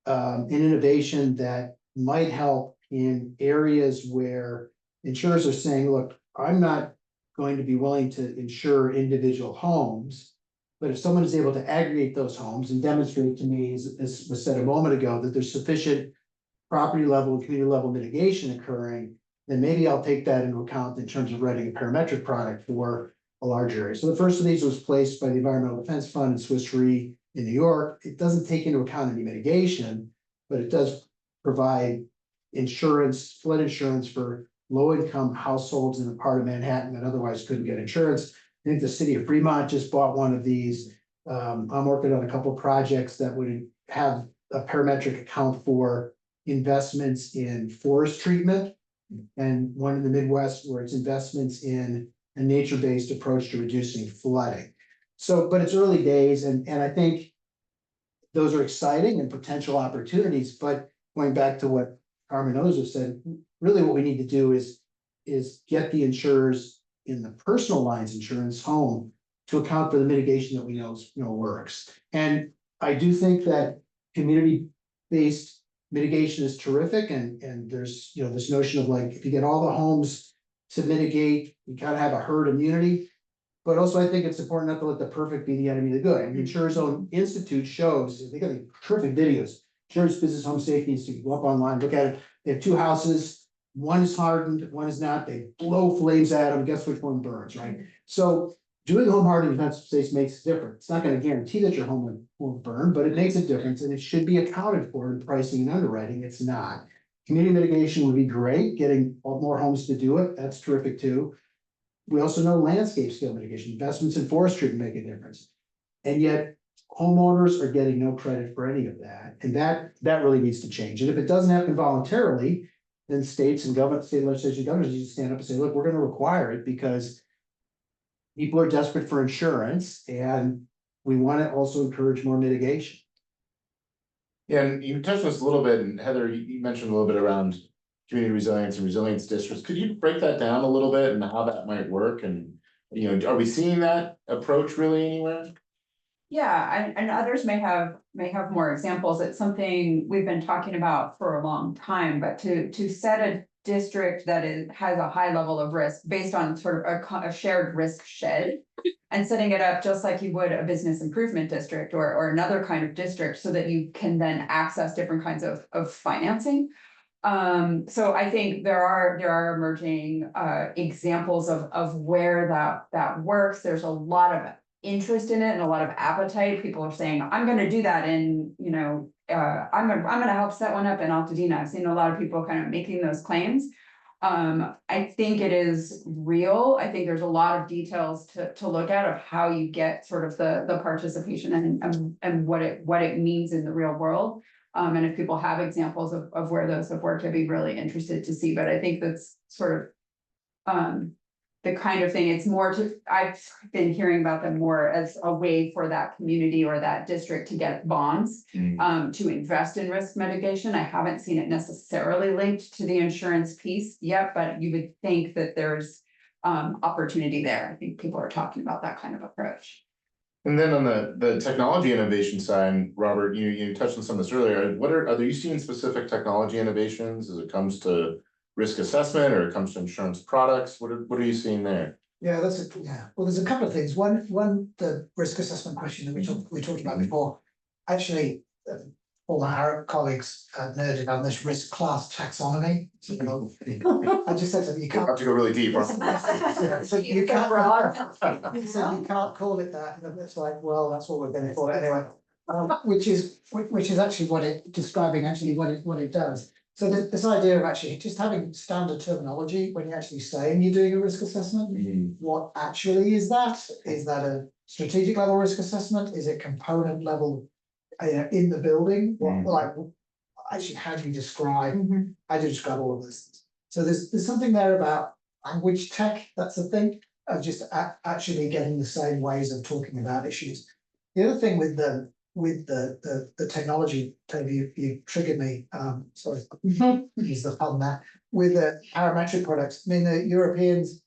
an innovation that might help in areas where insurers are saying, look, I'm not going to be willing to insure individual homes. But if someone is able to aggregate those homes and demonstrate to me, as was said a moment ago, that there's sufficient property level and community level mitigation occurring, then maybe I'll take that into account in terms of writing a parametric product for a large area. So the first of these was placed by the Environmental Defense Fund and Swiss Re in New York. It doesn't take into account any mitigation, but it does provide insurance, flood insurance for low-income households in a part of Manhattan that otherwise couldn't get insurance. I think the city of Fremont just bought one of these. I'm working on a couple of projects that would have a parametric account for investments in forest treatment. And one in the Midwest where it's investments in a nature-based approach to reducing flooding. So, but it's early days, and I think those are exciting and potential opportunities, but going back to what Carmen and others have said, really what we need to do is get the insurers in the personal lines insurance home to account for the mitigation that we know works. And I do think that community-based mitigation is terrific, and there's, you know, this notion of like, if you get all the homes to mitigate, you gotta have a herd immunity. But also I think it's important not to let the perfect be the enemy of the good. And the Insurers Own Institute shows, they got terrific videos. Insurance Business Home Safety Institute, go up online, look at it. They have two houses. One is hardened, one is not. They blow flames at them. Guess which one burns, right? So doing home hardening defensive space makes a difference. It's not going to guarantee that your home won't burn, but it makes a difference, and it should be accounted for in pricing and underwriting. It's not. Community mitigation would be great. Getting more homes to do it, that's terrific too. We also know landscape scale mitigation, investments in forestry make a difference. And yet homeowners are getting no credit for any of that. And that really needs to change. And if it doesn't happen voluntarily, then states and government, state legislation governors need to stand up and say, look, we're going to require it because people are desperate for insurance and we want to also encourage more mitigation. Yeah, and you touched on this a little bit, and Heather, you mentioned a little bit around community resilience and resilience districts. Could you break that down a little bit and how that might work? And, you know, are we seeing that approach really anywhere? Yeah, and others may have more examples. It's something we've been talking about for a long time, but to set a district that has a high level of risk based on sort of a shared risk shed. And setting it up just like you would a business improvement district or another kind of district so that you can then access different kinds of financing. So I think there are emerging examples of where that works. There's a lot of interest in it and a lot of appetite. People are saying, I'm gonna do that, and you know, I'm gonna help set one up in Altadena. I've seen a lot of people kind of making those claims. I think it is real. I think there's a lot of details to look at of how you get sort of the participation and what it means in the real world. And if people have examples of where those have worked, I'd be really interested to see, but I think that's sort of the kind of thing, it's more I've been hearing about them more as a way for that community or that district to get bonds. To invest in risk mitigation. I haven't seen it necessarily linked to the insurance piece yet, but you would think that there's opportunity there. I think people are talking about that kind of approach. And then on the technology innovation side, Robert, you touched on some of this earlier. Are you seeing specific technology innovations as it comes to risk assessment or it comes to insurance products? What are you seeing there? Yeah, well, there's a couple of things. One, the risk assessment question that we talked about before. Actually, all our colleagues nerded on this risk class taxonomy. So, I just said to them, you You can't. have to go really deep. Huh? So you can't call it that. And it's like, well, that's what we're going to call it anyway. Which is actually what it does. So this idea of actually just having standard terminology when you're actually saying you're doing a risk assessment, what actually is that? Is that a strategic level risk assessment? Is it component level in the building? Actually, how do you describe all of this? So there's something there about language tech, that's the thing, of just actually getting the same ways of talking about issues. The other thing with the technology, Toby, you triggered me, sorry, use the pun there, with the parametric products. I mean, the Europeans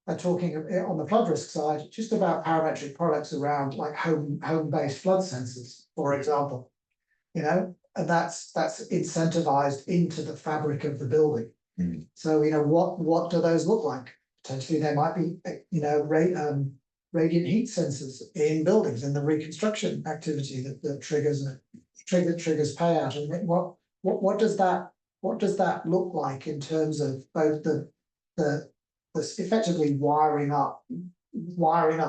are talking on the flood risk side, just about parametric products around like home-based flood sensors, for example. And that's incentivized into the fabric of the building. So, what do those look like? Potentially they might be, radiant heat sensors in buildings and the reconstruction activity that triggers payout. And what does that look like in terms of both the effectively wiring up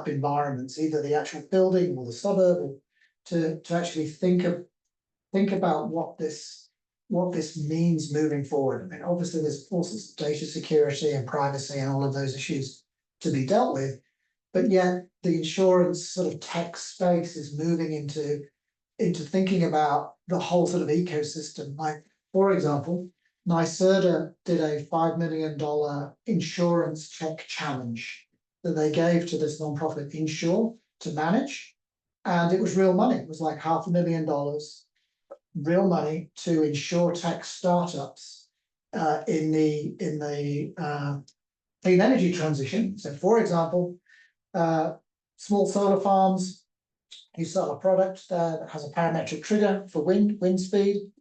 environments, either the actual building or the suburb, to actually think about what this means moving forward. I mean, obviously there's all sorts of data security and privacy and all of those issues to be dealt with. But yet the insurance sort of tech space is moving into thinking about the whole sort of ecosystem. Like, for example, NYSERDA did a $5 million insurance check challenge that they gave to this nonprofit Insure to manage. And it was real money. It was like $500,000 real money to insure tech startups in the clean energy transition. So, for example, small solar farms, you sell a product that has a parametric trigger for wind speed.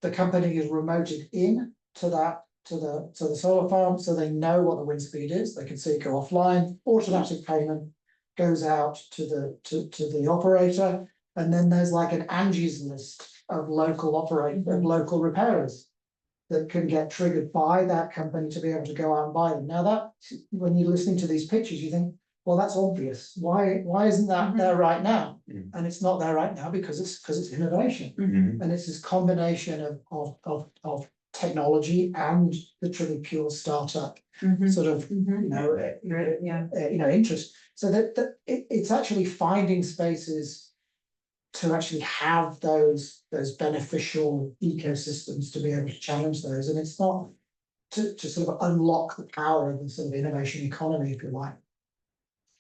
The company is remoted in to the solar farm, so they know what the wind speed is. They can see it go offline. Automatic payment goes out to the operator, and then there's like an Angie's list of local repairers that can get triggered by that company to be able to go out and buy them. Now that when you're listening to these pictures, you think, well, that's obvious. Why isn't that there right now? And it's not there right now because it's innovation. And it's this combination of technology and the truly pure startup sort of interest. So that it's actually finding spaces to actually have those beneficial ecosystems to be able to challenge those, and it's not to sort of unlock the power of the sort of innovation economy, if you like.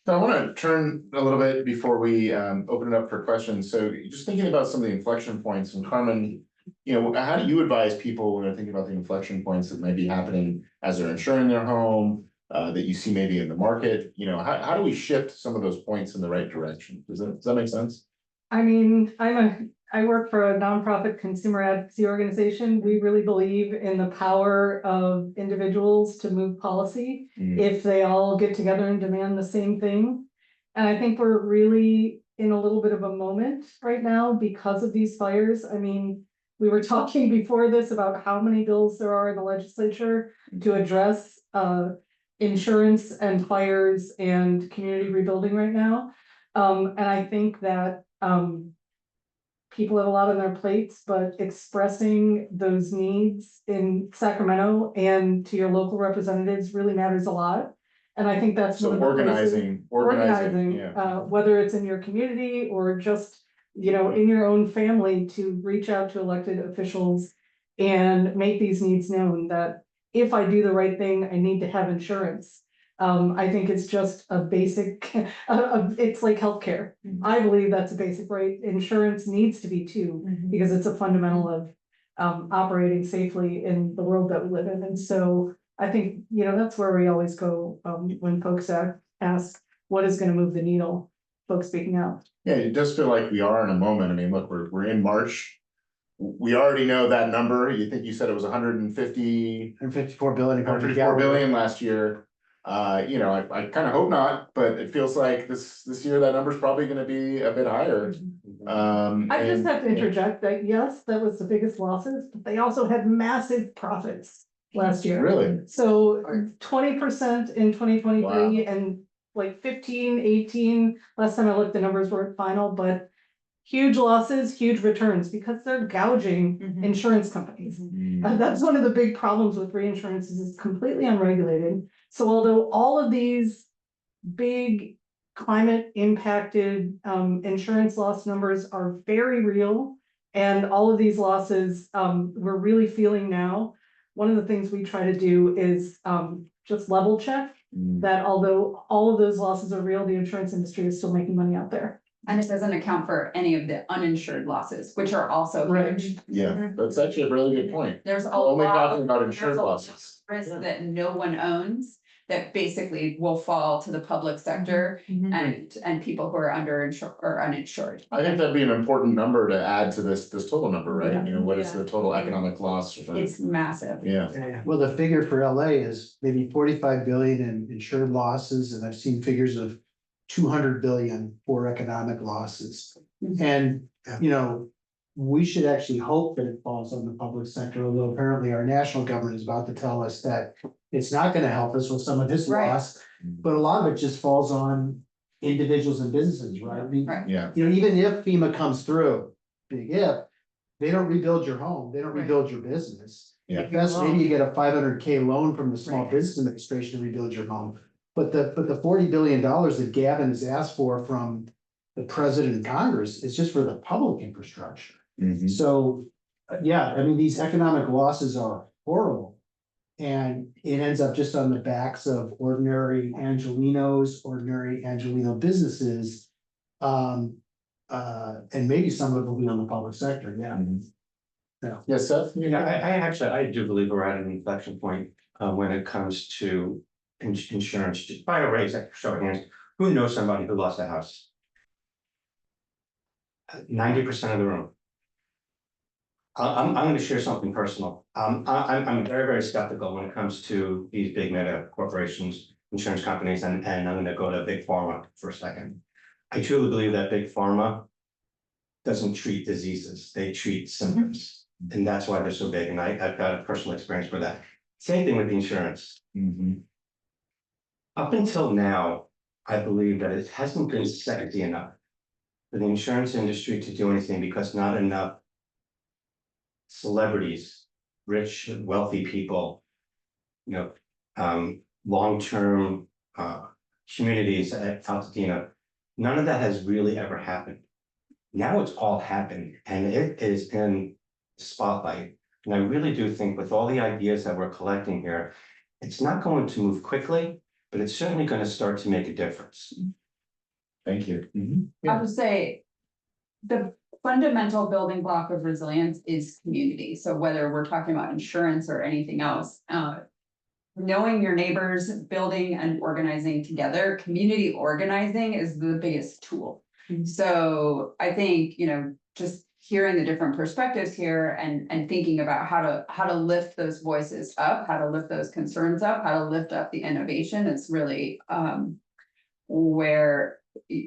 So I want to turn a little bit before we open it up for questions. So just thinking about some of the inflection points, and Carmen, how do you advise people when they're thinking about the inflection points that may be happening as they're insuring their home, that you see maybe in the market? How do we shift some of those points in the right direction? Does that make sense? I mean, I work for a nonprofit consumer advocacy organization. We really believe in the power of individuals to move policy if they all get together and demand the same thing. And I think we're really in a little bit of a moment right now because of these fires. I mean, we were talking before this about how many bills there are in the legislature to address insurance and fires and community rebuilding right now. And I think that people have a lot on their plates, but expressing those needs in Sacramento and to your local representatives really matters a lot. And I think that's So one of the places- organizing, yeah. whether it's in your community or just, in your own family, to reach out to elected officials and make these needs known, that if I do the right thing, I need to have insurance. I think it's just a basic, it's like healthcare. I believe that's a basic right. Insurance needs to be too, because it's a fundamental of operating safely in the world that we live in. And so I think, that's where we always go when folks ask, what is gonna move the needle? Folks speaking out. Yeah, it does feel like we are in a moment. I mean, look, we're in March. We already know that number. You said it was 150, 154 billion. according to 154 billion Gallup. last year. I kind of hope not, but it feels like this year that number's probably gonna be a bit higher. I just And- have to interject that, yes, that was the biggest losses, but they also had massive profits last year. Really? So 20% in 2023 and like 15, 18, last time I looked, the numbers weren't final, but huge losses, huge returns, because they're gouging insurance companies. And that's one of the big problems with reinsurance, is it's completely unregulated. So although all of these big climate impacted insurance loss numbers are very real, and all of these losses we're really feeling now, one of the things we try to do is just level check that although all of those losses are real, the insurance industry is still making money out there. And it doesn't account for any of the uninsured losses, which are also Right. huge. Yeah, that's actually a really good point. There's a We're only lot talking of about insured there's a losses. risk Yeah. that no one owns, that basically will fall to the public sector and people who are underinsured or uninsured. I think that'd be an important number to add to this total number, right? Yeah. What is the total economic loss? It's massive. Yeah, Well, the figure for LA is maybe 45 billion in insured losses, and I've seen figures of 200 billion for economic losses. And, we should actually hope that it falls on the public sector, although apparently our national government is about to tell us that it's not gonna help us with some of this Right. loss. But a lot of it just falls on individuals and businesses, right? I mean, Right. yeah. even if FEMA comes through, big if, they don't rebuild your home, they don't Right. rebuild your business. Yeah. At best, maybe you get a 500K loan from the Small Right. Business Administration to rebuild your home. But the $40 billion that Gavin has asked for from the president and Congress is just for the public infrastructure. Mhm. So, yeah, I mean, these economic losses are horrible. And it ends up just on the backs of ordinary Angelinos, ordinary Angelino businesses. And maybe some of it will be on the public sector, yeah. Yes, Seth? I do believe we're at an inflection point when it comes to insurance. Just by a raise, show of hands, who knows somebody who lost a house? 90% of the room. I'm gonna share something personal. I'm very, very skeptical when it comes to these big mega corporations, insurance companies, and I'm gonna go to big pharma for a second. I truly believe that big pharma doesn't treat diseases, they treat symptoms. And that's why they're so big, and I've got a personal experience with that. Same thing with the insurance. Mhm. Up until now, I believe that it hasn't been sexy enough for the insurance industry to do anything, because not enough celebrities, rich, wealthy people, long-term communities at Altadena, none of that has really ever happened. Now it's all happened, and it is in the spotlight. And I really do think with all the ideas that we're collecting here, it's not going to move quickly, but it's certainly going to start to make a difference. Thank you. I would say the fundamental building block of resilience is community. So whether we're talking about insurance or anything else, knowing your neighbors, building and organizing together, community organizing is the biggest tool. So I think, just hearing the different perspectives here and thinking about how to lift those voices up, how to lift those concerns up, how to lift up the innovation is really where,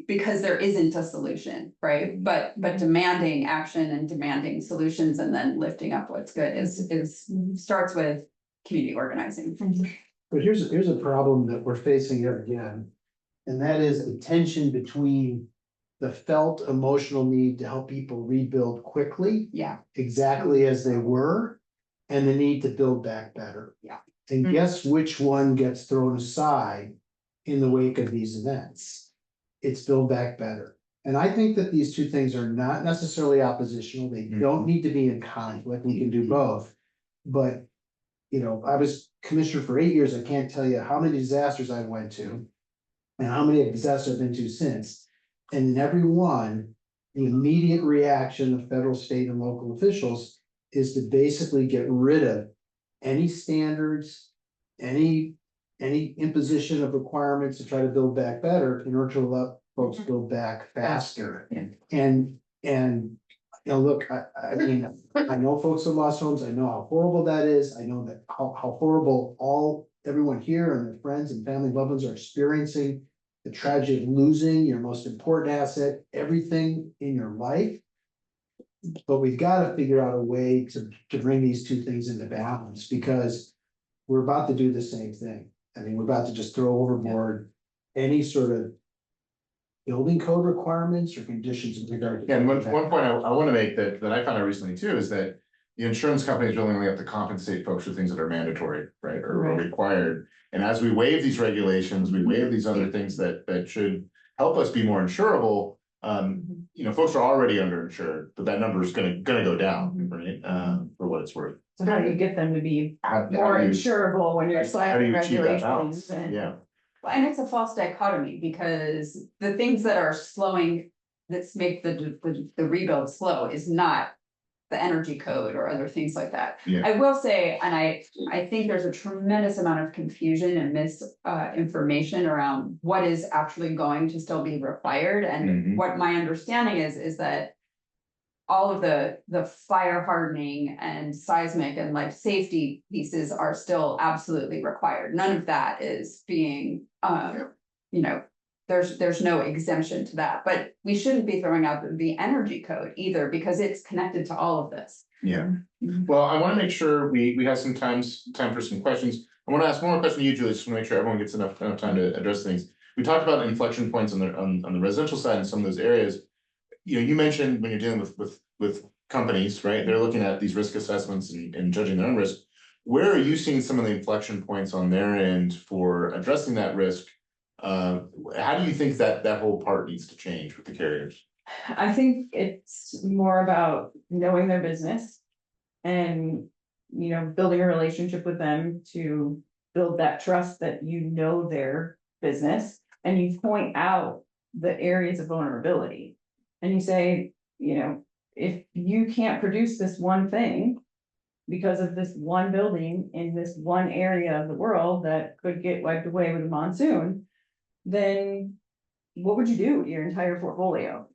because there isn't a solution, right? But demanding action and demanding solutions and then lifting up what's good is starts with community organizing. But here's a problem that we're facing here again. And that is the tension between the felt emotional need to help people rebuild quickly, Yeah, exactly as they were, and the need to build back better. Yeah. And guess which one gets thrown aside in the wake of these events? It's build back better. And I think that these two things are not necessarily oppositional. They don't need to be in conflict. We can do both. But, you know, I was commissioner for 8 years. I can't tell you how many disasters I went to and how many disasters I've been to since. And in every one, the immediate reaction of federal, state, and local officials is to basically get rid of any standards, any imposition of requirements to try to build back better in order to let folks build back faster. Yeah. And, you know, look, I mean, I know folks have lost homes. I know how horrible that is. I know that how horrible everyone here and their friends and family loved ones are experiencing the tragedy of losing your most important asset, everything in your life. But we've got to figure out a way to bring these two things into balance, because we're about to do the same thing. I mean, we're about to just throw overboard any sort of building code requirements or conditions in regard to. Yeah, and one point I want to make that I found out recently too is that the insurance companies really only have to compensate folks for things that are mandatory, right, or required. And as we waive these regulations, we waive these other things that should help us be more insurable. You know, folks are already underinsured, but that number is gonna go down, right? For what it's worth. So how do you get them to be How more do you- insurable when you're how do slapping you achieve that regulations balance? and? Yeah, well, and it's a false dichotomy because the things that are slowing, that's make the rebuild slow is not the energy code or other things like that. Yeah. I will say, and I think there's a tremendous amount of confusion and misinformation around what is actually going to still be required. And Mhm. what my understanding is that all of the fire hardening and seismic and life safety pieces are still absolutely required. None of that is being, you know, there's no exemption to that, but we shouldn't be throwing out the energy code either, because it's connected to all of this. yeah. Well, I want to make sure we have some time for some questions. I want to ask one more question to you, Julie, just to make sure everyone gets enough time to address things. We talked about inflection points on the residential side in some of those areas. You know, you mentioned when you're dealing with companies, right? They're looking at these risk assessments and judging their own risk. Where are you seeing some of the inflection points on their end for addressing that risk? How do you think that whole part needs to change with the carriers? I think it's more about knowing their business and, you know, building a relationship with them to build that trust that you know their business, and you point out the areas of vulnerability. And you say, you know, if you can't produce this one thing because of this one building in this one area of the world that could get wiped away with a monsoon, then what would you do with your entire portfolio?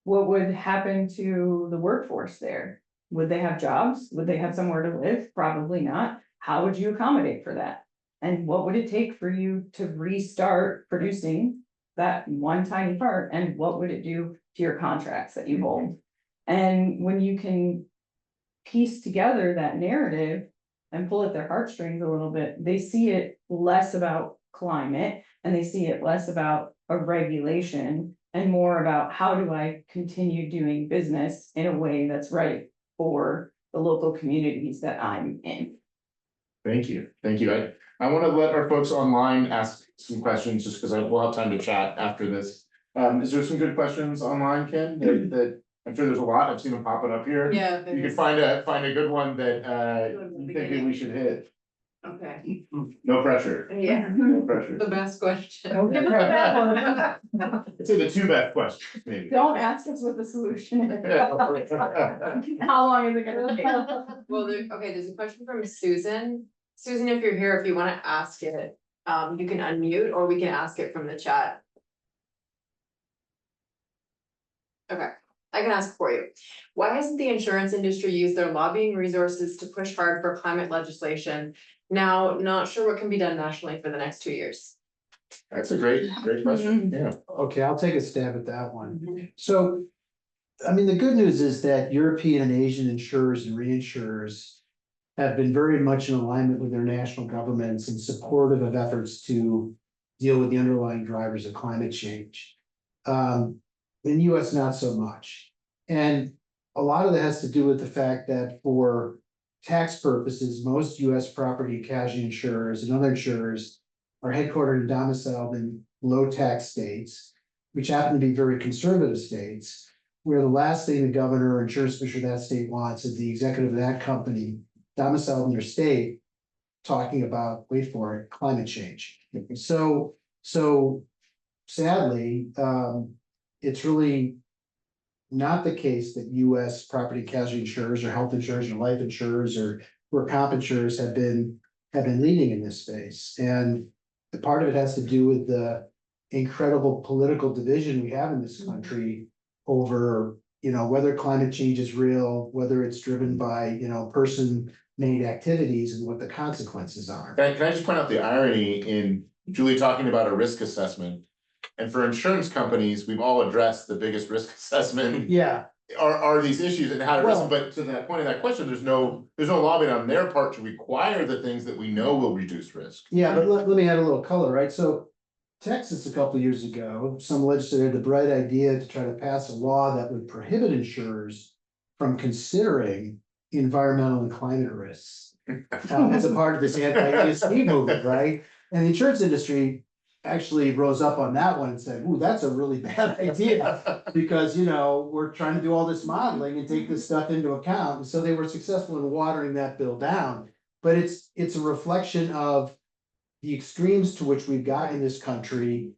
What would happen to the workforce there? Would they have jobs? Would they have somewhere to live? Probably not. How would you accommodate for that? And what would it take for you to restart producing that one tiny part? And what would it do to your contracts that you hold? And when you can piece together that narrative and pull at their heartstrings a little bit, they see it less about climate and they see it less about a regulation and more about how do I continue doing business in a way that's right for the local communities that I'm in. Thank you. I want to let our folks online ask some questions just because we'll have time to chat after this. Is there some good questions online, Ken? That I'm sure there's a lot. I've seen them popping up here. Yeah. You could find a good one that you think we should hit. Okay, No pressure. yeah, No pressure. the best question. Don't give us that one. I'd say the two best questions, maybe. Don't ask us what the solution is. How long is it gonna take? Well, there's a question from Susan. Susan, if you're here, if you wanna ask it, you can unmute or we can ask it from the chat. Okay, I can ask for you. Why hasn't the insurance industry used their lobbying resources to push hard for climate legislation? Now, not sure what can be done nationally for the next 2 years. That's a great question. Yeah. Okay, I'll take a stab at that one. So, I mean, the good news is that European and Asian insurers and reinsurers have been very much in alignment with their national governments and supportive of efforts to deal with the underlying drivers of climate change. The In the US, not so much. And a lot of that has to do with the fact that for tax purposes, most US property casualty insurers and other insurers are headquartered and domiciled in low tax states, which happen to be very conservative states, where the last thing the governor or insurance commissioner of that state wants is the executive of that company domiciled in their state talking about, wait for it, climate change. So sadly, it's really not the case that US property casualty insurers or health insurers or life insurers or comp insurers have been leading in this space. And the part of it has to do with the incredible political division we have in this country over, whether climate change is real, whether it's driven by, person-made activities and what the consequences are. Can I just point out the irony in Julie talking about a risk assessment? And for insurance companies, we've all addressed the biggest risk assessment Yeah, are these issues and how to risk, Well- but to that point of that question, there's no lobbying on their part to require the things that we know will reduce risk. yeah, but let me add a little color, right? So Texas, a couple of years ago, some legislator had the bright idea to try to pass a law that would prohibit insurers from considering environmental and climate risks. As a part of this anti-ESG movement, right? And the insurance industry actually rose up on that one and said, ooh, that's a really bad idea. Because, we're trying to do all this modeling and take this stuff into account. And so they were successful in watering that bill down. But it's a reflection of the extremes to which we've got in this country.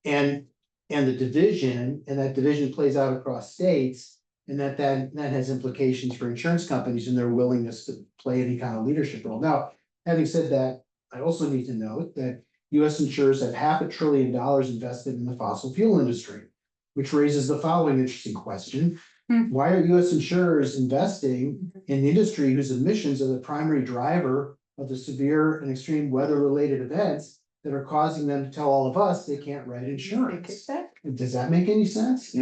And the division, and that division plays out across states. And that has implications for insurance companies and their willingness to play any kind of leadership role. Now, having said that, I also need to note that US insurers have $500 billion invested in the fossil fuel industry, which raises the following interesting question. Why are US insurers investing in an industry whose emissions are the primary driver of the severe and extreme weather-related events that are causing them to tell all of us they can't write insurance? Does that make any sense?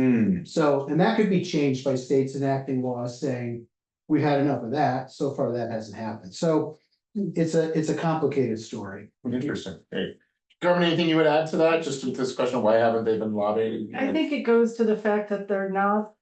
So, and that could be changed by states enacting laws saying, we've had enough of that. So far, that hasn't happened. So it's a complicated story. Interesting. Hey, Carmen, anything you would add to that? Just with this question, why haven't they been lobbying? I think it goes to the fact that they're not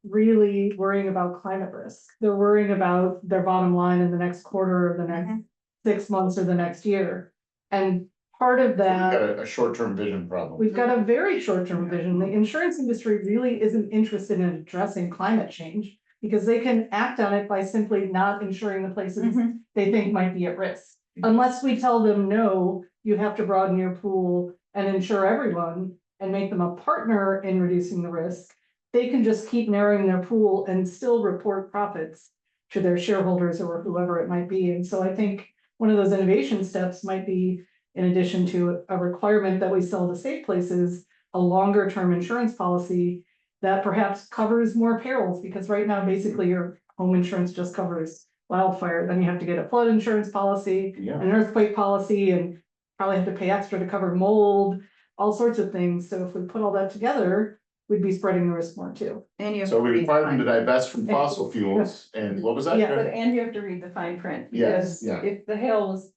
really worrying about climate risk. They're worrying about their bottom line in the next quarter or the next 6 months or the next year. And part of We've that, got a short-term vision problem. we've got a very short-term vision. The insurance industry really isn't interested in addressing climate change because they can act on it by simply not insuring the places they think might be at risk. Unless we tell them, no, you have to broaden your pool and insure everyone and make them a partner in reducing the risk, they can just keep narrowing their pool and still report profits to their shareholders or whoever it might be. And so I think one of those innovation steps might be, in addition to a requirement that we sell to safe places, a longer term insurance policy that perhaps covers more perils, because right now, basically your home insurance just covers wildfire, then you have to get a flood insurance policy, Yeah. an earthquake policy, and probably have to pay extra to cover mold, all sorts of things. So if we put all that together, we'd be spreading the risk more too. And you have So to we read the require them to fine- divest from fossil fuels, and what was that? Yeah, But and you have to read the fine print, Yes, because yeah. if the hail was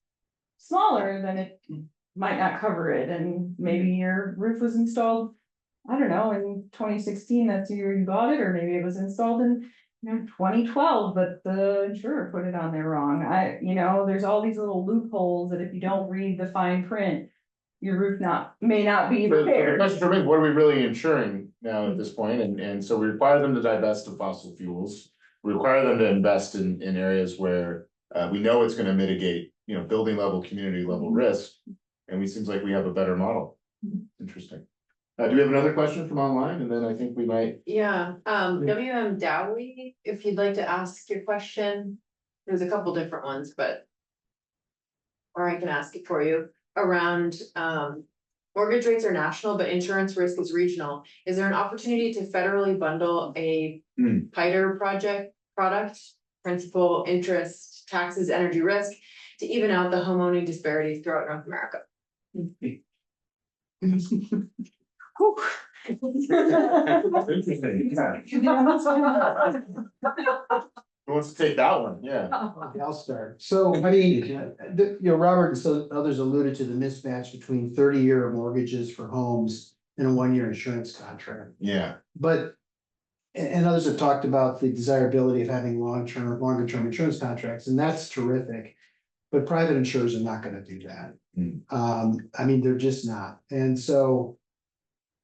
smaller, then it might not cover it, and maybe your roof was installed. I don't know, in 2016, that's the year you bought it, or maybe it was installed in 2012, but the insurer put it on there wrong. There's all these little loopholes that if you don't read the fine print, your roof may not be The repaired. question for me, what are we really insuring now at this point? And so we require them to divest of fossil fuels. We require them to invest in areas where we know it's gonna mitigate, building level, community level risk. And it seems like we have a better model. Interesting. Do we have another question from online? And then I think we might. Yeah, WM Dowie, if you'd like to ask your question, there's a couple different ones, but. Or I can ask it for you, around, mortgage rates are national, but insurance risk is regional. Is there an opportunity to federally bundle a PIDER product, principal, interest, taxes, energy risk, to even out the homeowning disparities throughout North America? Interesting, yeah. Who wants to take that one? Yeah. Okay, I'll start. So, I mean, Robert and so others alluded to the mismatch between 30-year mortgages for homes in a 1-year insurance contract. Yeah, But, and others have talked about the desirability of having longer term insurance contracts, and that's terrific. But private insurers are not gonna do that. I mean, they're just not, and so.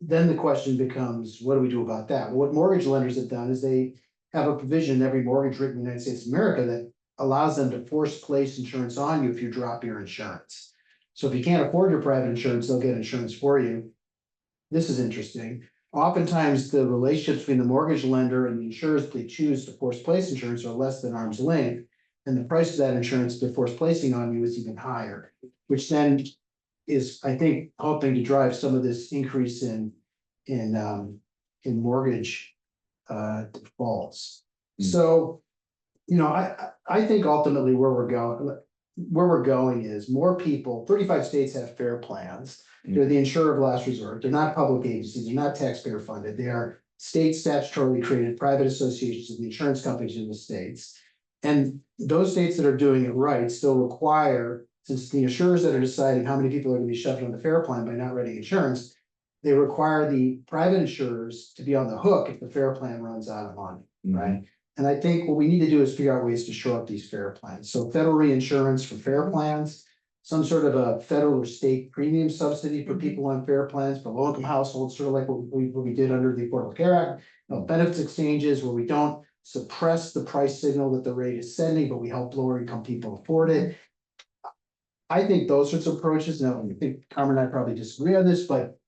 Then the question becomes, what do we do about that? What mortgage lenders have done is they have a provision in every mortgage written in the United States of America that allows them to force place insurance on you if you drop your insurance. So if you can't afford your private insurance, they'll get insurance for you. This is interesting. Oftentimes, the relationships between the mortgage lender and the insurers they choose to force place insurance are less than arm's length. And the price of that insurance they're force placing on you is even higher, which then is, I think, helping to drive some of this increase in mortgage defaults. So, you know, I think ultimately where we're going is more people, 35 states have FAIR plans. They're the insurer of last resort. They're not public agencies. They're not taxpayer funded. They are state statutorily created private associations of the insurance companies in the states. And those states that are doing it right still require, since the insurers that are deciding how many people are going to be shoved on the FAIR plan by not writing insurance, they require the private insurers to be on the hook if the FAIR plan runs out of money, right? And I think what we need to do is figure out ways to shore up these FAIR plans. So federal reinsurance for FAIR plans, some sort of a federal or state premium subsidy for people on FAIR plans for low-income households, sort of like what we did under the Affordable Care Act. Benefits exchanges where we don't suppress the price signal that the rate is sending, but we help lower income people afford it. I think those sorts of approaches, now I think Carmen and I probably disagree on this, but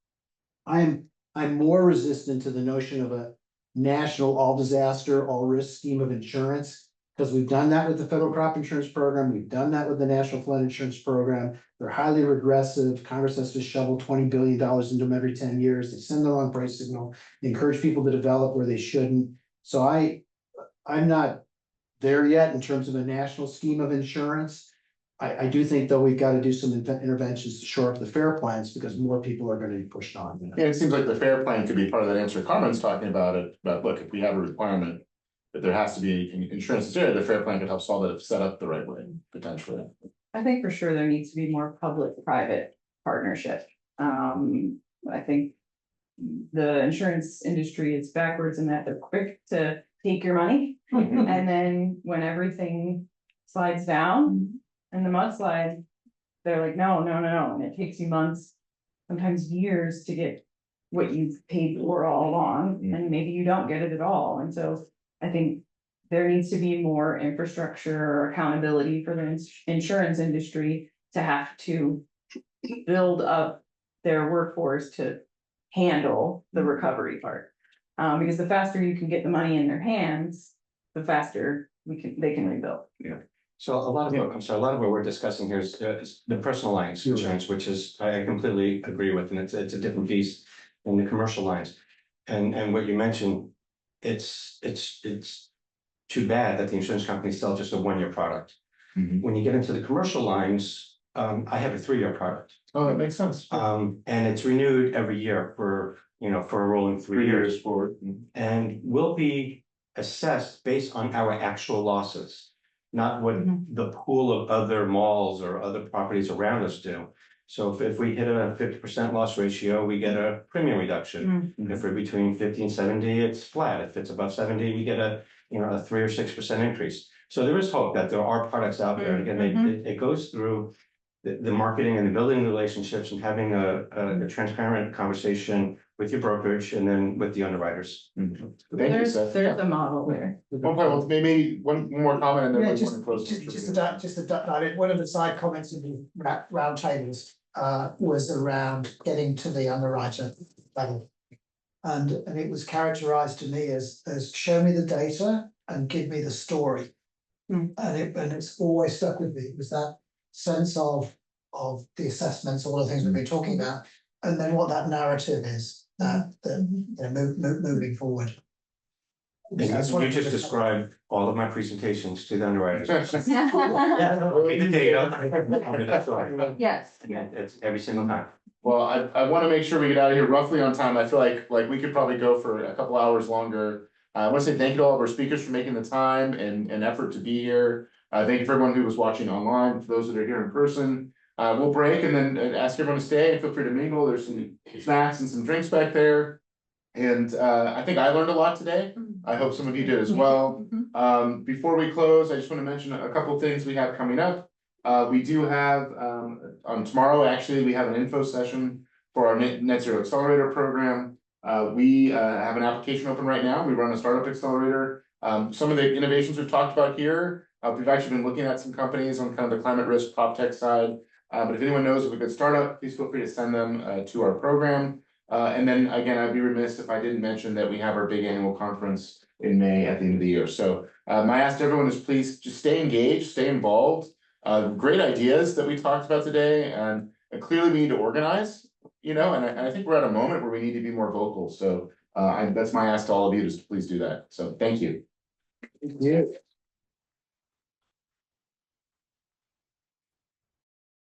I'm more resistant to the notion of a national all disaster, all risk scheme of insurance. Because we've done that with the federal crop insurance program, we've done that with the national flood insurance program. They're highly regressive. Congress has to shovel $20 billion into them every 10 years. They send the wrong price signal. They encourage people to develop where they shouldn't. So I'm not there yet in terms of a national scheme of insurance. I do think though we've got to do some interventions to shore up the FAIR plans because more people are going to be pushed on. yeah, it seems like the FAIR plan could be part of that answer. Carmen's talking about it, but look, if we have a requirement that there has to be insurance there, the FAIR plan could help solve it if set up the right way, potentially. I think for sure there needs to be more public-private partnership. I think the insurance industry is backwards in that they're quick to take your money. And then when everything slides down and the mudslide, they're like, no. And it takes you months, sometimes years to get what you've paid for all along. And maybe you don't get it at all. And so I think there needs to be more infrastructure or accountability for the insurance industry to have to build up their workforce to handle the recovery part. Because the faster you can get the money in their hands, the faster they can rebuild. Yeah. So a lot of what we're discussing here is the personal lines insurance, which is, I completely agree with, and it's a different piece than the commercial lines. And what you mentioned, it's too bad that the insurance companies sell just a 1-year product. When you get into the commercial lines, I have a 3-year product. Oh, that makes sense. And it's renewed every year for a rolling 3 years. Forward. And will be assessed based on our actual losses, not what the pool of other malls or other properties around us do. So if we hit a 50% loss ratio, we get a premium reduction. If we're between 50 and 70, it's flat. If it's above 70, we get a 3 or 6% increase. So there is hope that there are products out there. And again, it goes through the marketing and the building relationships and having a transparent conversation with your brokerage and then with the underwriters. Thank you, There's Seth. a model there. One point, well, maybe one more comment and then Yeah, we're just going to close. one of the side comments in the round tables was around getting to the underwriter level. And it was characterized to me as show me the data and give me the story. And it's always stuck with me. It was that sense of the assessments, all the things we've been talking about, and then what that narrative is moving forward. That's what You I just just- described all of my presentations to the underwriters. Yeah, no, Read the data. That's right. Yes. Yeah, it's every single time. Well, I want to make sure we get out of here roughly on time. I feel like we could probably go for a couple hours longer. I want to say thank you to all of our speakers for making the time and effort to be here. Thank you for everyone who was watching online, for those that are here in person. We'll break and then ask everyone to stay and feel free to mingle. There's some snacks and some drinks back there. And I think I learned a lot today. I hope some of you did as well. Before we close, I just want to mention a couple of things we have coming up. We do have on tomorrow, actually, we have an info session for our Net Zero Accelerator program. We have an application open right now. We run a startup accelerator. Some of the innovations we've talked about here, we've actually been looking at some companies on kind of the climate risk prop tech side. But if anyone knows of a good startup, please feel free to send them to our program. And then again, I'd be remiss if I didn't mention that we have our big annual conference in May at the end of the year. So my ask to everyone is please just stay engaged, stay involved. Great ideas that we talked about today, and clearly we need to organize, and I think we're at a moment where we need to be more vocal. So that's my ask to all of you, is to please do that. So thank you. Yeah.